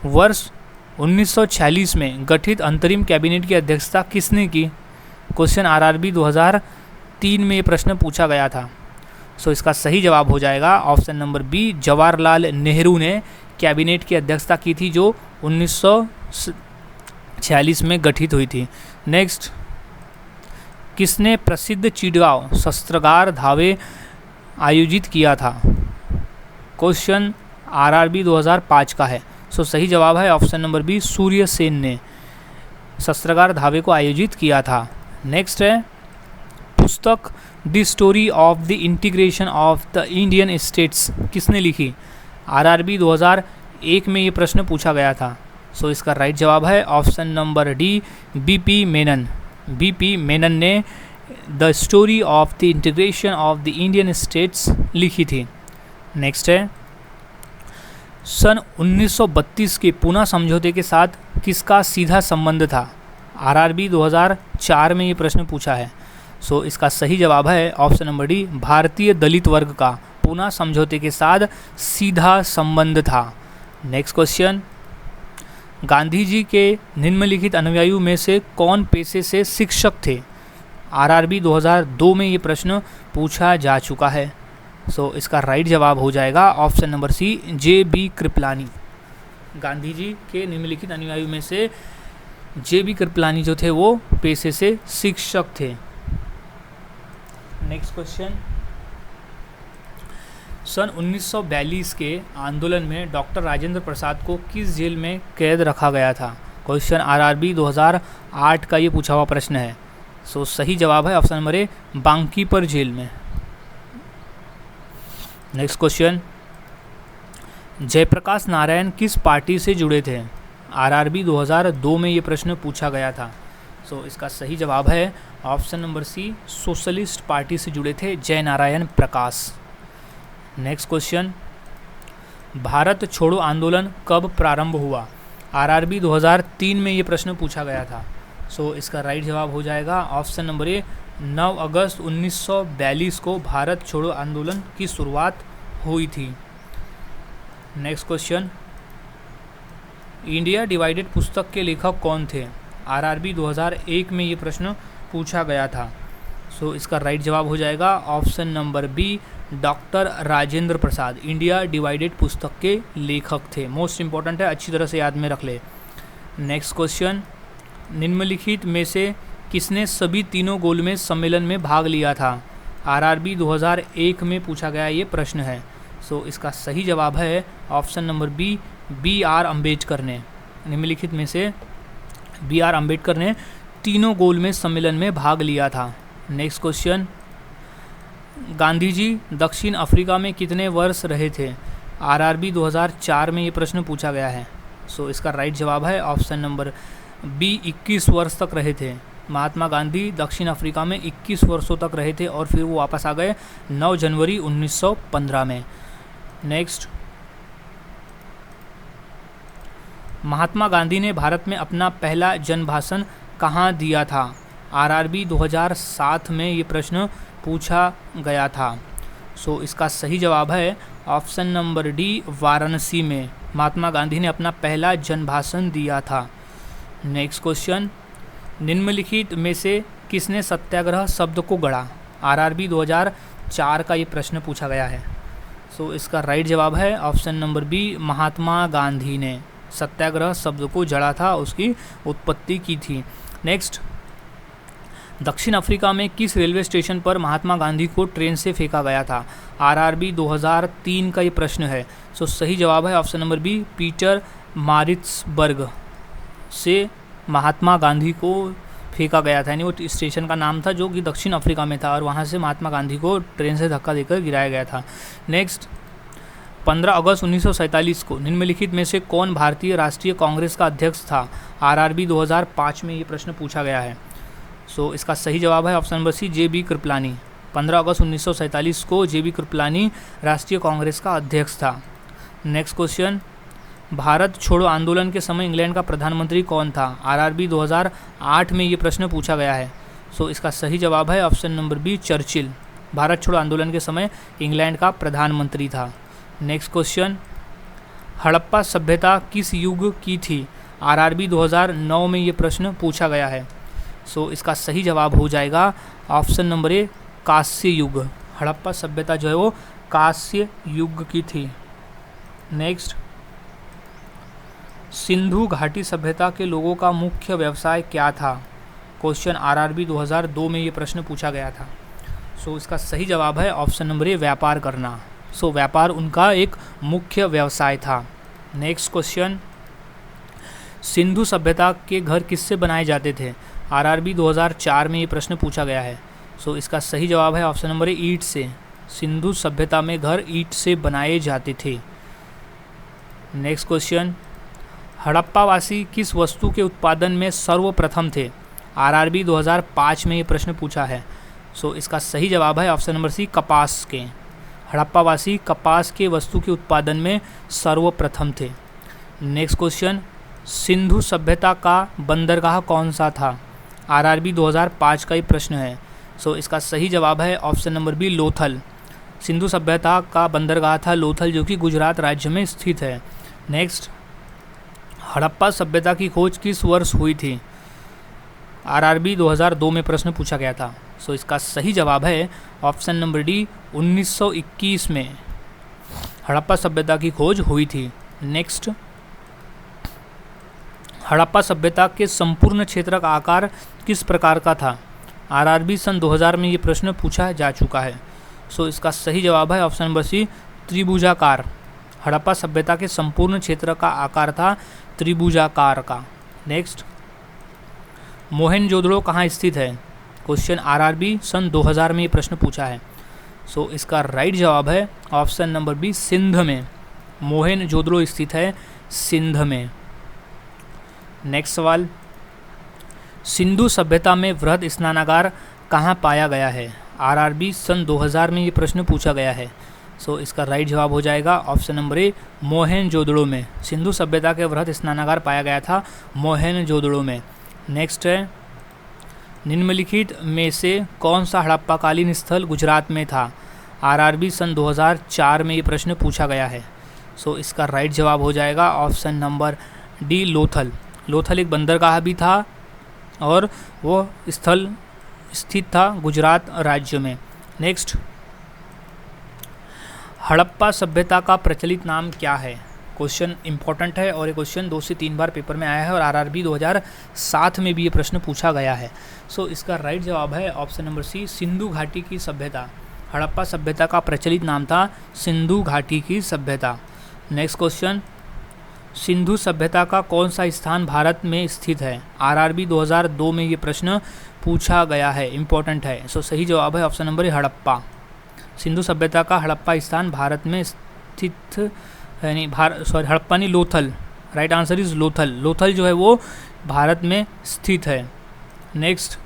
वर्ष 1946 में गठित अंतरिम कैबिनेट की अध्यक्षता किसने की? क्वेश्चन आरआरबी 2003 में ये प्रश्न पूछा गया था। सो इसका सही जवाब हो जाएगा option number B, Jawaharlal Nehru ने कैबिनेट की अध्यक्षता की थी जो 1946 में गठित हुई थी। नेक्स्ट, किसने प्रसिद्ध चिटगांव शस्त्रागार धावे आयोजित किया था? क्वेश्चन आरआरबी 2005 का है। सो सही जवाब है option number B, Surya Sen ने शस्त्रागार धावे को आयोजित किया था। नेक्स्ट है, पुस्तक the story of the integration of the Indian states किसने लिखी? आरआरबी 2001 में ये प्रश्न पूछा गया था। सो इसका राइट जवाब है option number D, BP Menon. BP Menon ने the story of the integration of the Indian states लिखी थी। नेक्स्ट है, सन 1932 के पूना समझौते के साथ किसका सीधा संबंध था? आरआरबी 2004 में ये प्रश्न पूछा है। सो इसका सही जवाब है ऑप्शन नंबर डी, भारतीय दलित वर्ग का पूना समझौते के साथ सीधा संबंध था। नेक्स्ट क्वेश्चन, गांधी जी के निम्नलिखित अनुयायियों में से कौन पेशे से शिक्षक थे? आरआरबी 2002 में ये प्रश्न पूछा जा चुका है। सो इसका राइट जवाब हो जाएगा option number C, J B Kripalani. Gandhi ji के निम्नलिखित अनुयायियों में से जे बी कृपलानी जो थे वो पेशे से शिक्षक थे। नेक्स्ट क्वेश्चन, सन 1942 के आंदोलन में डॉक्टर राजेंद्र प्रसाद को किस जेल में कैद रखा गया था? क्वेश्चन आरआरबी 2008 का ये पूछा हुआ प्रश्न है। सो सही जवाब है ऑप्शन नंबर ए, बांकीपर जेल में। नेक्स्ट क्वेश्चन, जयप्रकाश नारायण किस पार्टी से जुड़े थे? आरआरबी 2002 में ये प्रश्न पूछा गया था। सो इसका सही जवाब है option number C, socialist party से जुड़े थे जय नारायण प्रकाश। नेक्स्ट क्वेश्चन, भारत छोड़ो आंदोलन कब प्रारंभ हुआ? आरआरबी 2003 में ये प्रश्न पूछा गया था। सो इसका राइट जवाब हो जाएगा ऑप्शन नंबर ए, 9 अगस्त 1942 को भारत छोड़ो आंदोलन की शुरुआत हुई थी। नेक्स्ट क्वेश्चन, इंडिया डिवाइडेड पुस्तक के लेखक कौन थे? आरआरबी 2001 में ये प्रश्न पूछा गया था। सो इसका राइट जवाब हो जाएगा option number B, doctor Rajendra Prasad India divided पुस्तक के लेखक थे। मोस्ट इंपॉर्टेंट है, अच्छी तरह से याद में रख ले। नेक्स्ट क्वेश्चन, निम्नलिखित में से किसने सभी तीनों गोलमेज सम्मेलन में भाग लिया था? आरआरबी 2001 में पूछा गया ये प्रश्न है। सो इसका सही जवाब है option number B, B R Ambedkar ने। निम्नलिखित में से बी आर अम्बेडकर ने तीनों गोलमेज सम्मेलन में भाग लिया था। नेक्स्ट क्वेश्चन, गांधी जी दक्षिण अफ्रीका में कितने वर्ष रहे थे? आरआरबी 2004 में ये प्रश्न पूछा गया है। सो इसका राइट जवाब है ऑप्शन नंबर बी, 21 वर्ष तक रहे थे। महात्मा गांधी दक्षिण अफ्रीका में 21 वर्षों तक रहे थे और फिर वो वापस आ गए 9 जनवरी 1915 में। नेक्स्ट, महात्मा गांधी ने भारत में अपना पहला जनभाषण कहाँ दिया था? आरआरबी 2007 में ये प्रश्न पूछा गया था। सो इसका सही जवाब है ऑप्शन नंबर डी, वाराणसी में महात्मा गांधी ने अपना पहला जनभाषण दिया था। नेक्स्ट क्वेश्चन, निम्नलिखित में से किसने सत्याग्रह शब्द को गढ़ा? आरआरबी 2004 का ये प्रश्न पूछा गया है। सो इसका राइट जवाब है option number B, Mahatma Gandhi ने सत्याग्रह शब्द को जड़ा था, उसकी उत्पत्ति की थी। नेक्स्ट, दक्षिण अफ्रीका में किस रेलवे स्टेशन पर महात्मा गांधी को ट्रेन से फेंका गया था? आरआरबी 2003 का ये प्रश्न है। सो सही जवाब है option number B, Peter Maritzburg से महात्मा गांधी को फेंका गया था, यानी वो स्टेशन का नाम था जो कि दक्षिण अफ्रीका में था और वहाँ से महात्मा गांधी को ट्रेन से धक्का देकर गिराया गया था। नेक्स्ट, 15 अगस्त 1947 को निम्नलिखित में से कौन भारतीय राष्ट्रीय कांग्रेस का अध्यक्ष था? आरआरबी 2005 में ये प्रश्न पूछा गया है। सो इसका सही जवाब है option number C, J B Kripalani. 15 अगस्त 1947 को जे बी कृपलानी राष्ट्रीय कांग्रेस का अध्यक्ष था। नेक्स्ट क्वेश्चन, भारत छोड़ो आंदोलन के समय इंग्लैंड का प्रधानमंत्री कौन था? आरआरबी 2008 में ये प्रश्न पूछा गया है। सो इसका सही जवाब है option number B, Churchill. Bharat छोड़ो आंदोलन के समय इंग्लैंड का प्रधानमंत्री था। नेक्स्ट क्वेश्चन, हड़प्पा सभ्यता किस युग की थी? आरआरबी 2009 में ये प्रश्न पूछा गया है। सो इसका सही जवाब हो जाएगा ऑप्शन नंबर ए, कांस्य युग। हड़प्पा सभ्यता जो है वो कांस्य युग की थी। नेक्स्ट, सिंधु घाटी सभ्यता के लोगों का मुख्य व्यवसाय क्या था? क्वेश्चन आरआरबी 2002 में ये प्रश्न पूछा गया था। सो इसका सही जवाब है ऑप्शन नंबर ए, व्यापार करना। सो व्यापार उनका एक मुख्य व्यवसाय था। नेक्स्ट क्वेश्चन, सिंधु सभ्यता के घर किससे बनाए जाते थे? आरआरबी 2004 में ये प्रश्न पूछा गया है। सो इसका सही जवाब है ऑप्शन नंबर ए, ईंट से। सिंधु सभ्यता में घर ईंट से बनाए जाते थे। नेक्स्ट क्वेश्चन, हड़प्पावासी किस वस्तु के उत्पादन में सर्वप्रथम थे? आरआरबी 2005 में ये प्रश्न पूछा है। सो इसका सही जवाब है ऑप्शन नंबर सी, कपास के। हड़प्पावासी कपास के वस्तु के उत्पादन में सर्वप्रथम थे। नेक्स्ट क्वेश्चन, सिंधु सभ्यता का बंदरगाह कौन सा था? आरआरबी 2005 का ये प्रश्न है। सो इसका सही जवाब है option number B, Lothal. Sindhu सभ्यता का बंदरगाह था लोथल, जो कि गुजरात राज्य में स्थित है। नेक्स्ट, हड़प्पा सभ्यता की खोज किस वर्ष हुई थी? आरआरबी 2002 में प्रश्न पूछा गया था। सो इसका सही जवाब है ऑप्शन नंबर डी, 1921 में हड़प्पा सभ्यता की खोज हुई थी। नेक्स्ट, हड़प्पा सभ्यता के संपूर्ण क्षेत्र का आकार किस प्रकार का था? आरआरबी सन 2000 में ये प्रश्न पूछा जा चुका है। सो इसका सही जवाब है ऑप्शन नंबर सी, त्रिभुजाकार। हड़प्पा सभ्यता के संपूर्ण क्षेत्र का आकार था त्रिभुजाकार का। नेक्स्ट, मोहनजोदड़ो कहाँ स्थित है? क्वेश्चन आरआरबी सन 2000 में ये प्रश्न पूछा है। सो इसका राइट जवाब है ऑप्शन नंबर बी, सिंध में। मोहनजोदड़ो स्थित है सिंध में। नेक्स्ट सवाल, सिंधु सभ्यता में वृहद स्नानागार कहाँ पाया गया है? आरआरबी सन 2000 में ये प्रश्न पूछा गया है। सो इसका राइट जवाब हो जाएगा ऑप्शन नंबर ए, मोहनजोदड़ो में। सिंधु सभ्यता के वृहद स्नानागार पाया गया था मोहनजोदड़ो में। नेक्स्ट है, निम्नलिखित में से कौन सा हड़प्पाकालीन स्थल गुजरात में था? आरआरबी सन 2004 में ये प्रश्न पूछा गया है। सो इसका राइट जवाब हो जाएगा option number D, Lothal. Lothal एक बंदरगाह भी था और वो स्थल स्थित था गुजरात राज्य में। नेक्स्ट, हड़प्पा सभ्यता का प्रचलित नाम क्या है? क्वेश्चन इंपॉर्टेंट है और ये क्वेश्चन 2 से 3 बार पेपर में आया है और आरआरबी 2007 में भी ये प्रश्न पूछा गया है। सो इसका राइट जवाब है ऑप्शन नंबर सी, सिंधु घाटी की सभ्यता। हड़प्पा सभ्यता का प्रचलित नाम था सिंधु घाटी की सभ्यता। नेक्स्ट क्वेश्चन, सिंधु सभ्यता का कौन सा स्थान भारत में स्थित है? आरआरबी 2002 में ये प्रश्न पूछा गया है, इंपॉर्टेंट है। सो सही जवाब है ऑप्शन नंबर हड़प्पा। सिंधु सभ्यता का हड़प्पा स्थान भारत में स्थित यानी हड़प्पा नहीं, Lothal. Right answer is Lothal. Lothal जो है वो भारत में स्थित है। नेक्स्ट,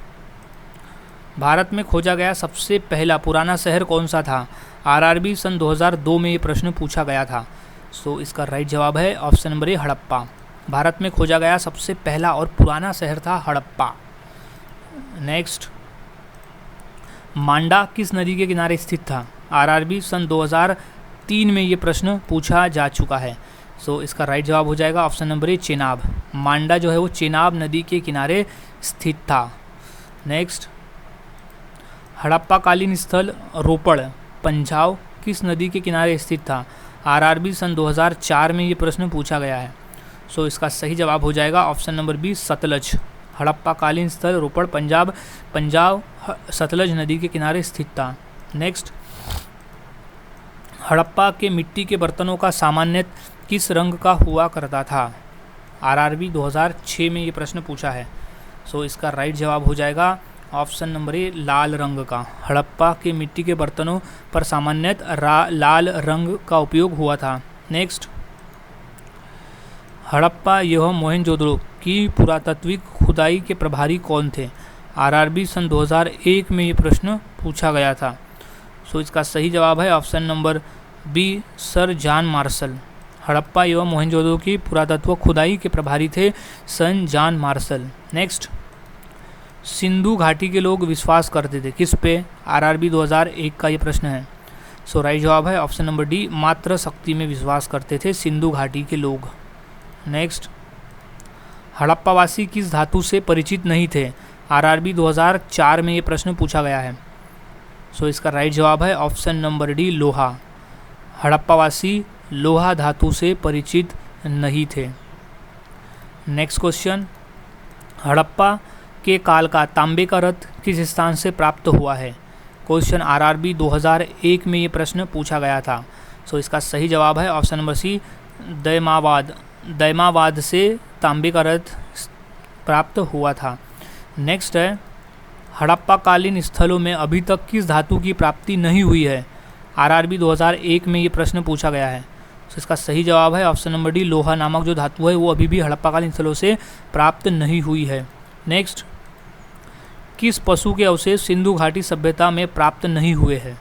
भारत में खोजा गया सबसे पहला पुराना शहर कौन सा था? आरआरबी सन 2002 में ये प्रश्न पूछा गया था। सो इसका राइट जवाब है ऑप्शन नंबर ए, हड़प्पा। भारत में खोजा गया सबसे पहला और पुराना शहर था हड़प्पा। नेक्स्ट, मांडा किस नदी के किनारे स्थित था? आरआरबी सन 2003 में ये प्रश्न पूछा जा चुका है। सो इसका राइट जवाब हो जाएगा ऑप्शन नंबर ए, चेनाब। मांडा जो है वो चेनाब नदी के किनारे स्थित था। नेक्स्ट, हड़प्पाकालीन स्थल रोपड़ पंजाब किस नदी के किनारे स्थित था? आरआरबी सन 2004 में ये प्रश्न पूछा गया है। सो इसका सही जवाब हो जाएगा ऑप्शन नंबर बी, सतलज। हड़प्पाकालीन स्थल रोपड़ पंजाब सतलज नदी के किनारे स्थित था। नेक्स्ट, हड़प्पा के मिट्टी के बर्तनों का सामान्य किस रंग का हुआ करता था? आरआरबी 2006 में ये प्रश्न पूछा है। सो इसका राइट जवाब हो जाएगा ऑप्शन नंबर ए, लाल रंग का। हड़प्पा के मिट्टी के बर्तनों पर सामान्यतः लाल रंग का उपयोग हुआ था। नेक्स्ट, हड़प्पा एवं मोहनजोदड़ो की पुरातात्विक खुदाई के प्रभारी कौन थे? आरआरबी सन 2001 में ये प्रश्न पूछा गया था। सो इसका सही जवाब है option number B, Sir John Marshall. Harappa एवं मोहनजोदड़ो की पुरातत्व खुदाई के प्रभारी थे Sir John Marshall. Next, Sindhu घाटी के लोग विश्वास करते थे किस पे? आरआरबी 2001 का ये प्रश्न है। सो राइट जवाब है ऑप्शन नंबर डी, मात्र शक्ति में विश्वास करते थे सिंधु घाटी के लोग। नेक्स्ट, हड़प्पावासी किस धातु से परिचित नहीं थे? आरआरबी 2004 में ये प्रश्न पूछा गया है। सो इसका राइट जवाब है ऑप्शन नंबर डी, लोहा। हड़प्पावासी लोहा धातु से परिचित नहीं थे। नेक्स्ट क्वेश्चन, हड़प्पा के काल का तांबे का रथ किस स्थान से प्राप्त हुआ है? क्वेश्चन आरआरबी 2001 में ये प्रश्न पूछा गया था। सो इसका सही जवाब है ऑप्शन नंबर सी, दैमावाद से तांबे का रथ प्राप्त हुआ था। नेक्स्ट है, हड़प्पा कालीन स्थलों में अभी तक किस धातु की प्राप्ति नहीं हुई है? आरआरबी 2001 में ये प्रश्न पूछा गया है। तो इसका सही जवाब है ऑप्शन नंबर डी, लोहा नामक जो धातु है वो अभी भी हड़प्पाकालीन स्थलों से प्राप्त नहीं हुई है। नेक्स्ट, किस पशु के अवशेष सिंधु घाटी सभ्यता में प्राप्त नहीं हुए हैं?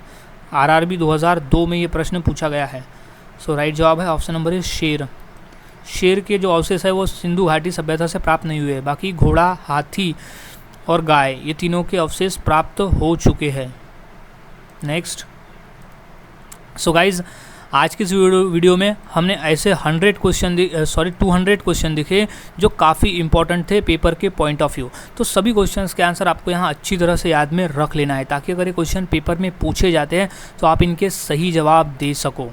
आरआरबी 2002 में ये प्रश्न पूछा गया है। सो राइट जवाब है ऑप्शन नंबर ए, शेर। शेर के जो अवशेष है वो सिंधु घाटी सभ्यता से प्राप्त नहीं हुए, बाकी घोड़ा, हाथी और गाय ये तीनों के अवशेष प्राप्त हो चुके हैं। नेक्स्ट, सो गाइज आज के इस वीडियो में हमने ऐसे 200 क्वेश्चन दिखे जो काफ़ी इंपॉर्टेंट थे पेपर के पॉइंट ऑफ व्यू। तो सभी क्वेश्चंस के आंसर आपको यहाँ अच्छी तरह से याद में रख लेना है, ताकि अगर ये क्वेश्चन पेपर में पूछे जाते हैं तो आप इनके सही जवाब दे सको,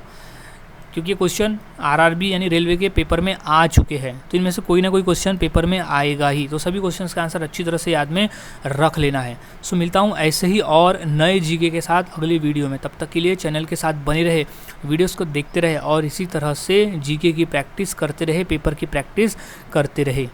क्योंकि ये क्वेश्चन आरआरबी यानी रेलवे के पेपर में आ चुके हैं। तो इनमें से कोई ना कोई क्वेश्चन पेपर में आएगा ही, तो सभी क्वेश्चंस का आंसर अच्छी तरह से याद में रख लेना है। सो मिलता हूँ ऐसे ही और नए जीके के साथ अगली वीडियो में। तब तक के लिए चैनल के साथ बने रहे, वीडियोज़ को देखते रहे और इसी तरह से जीके की प्रैक्टिस करते रहे, पेपर की प्रैक्टिस करते रहे।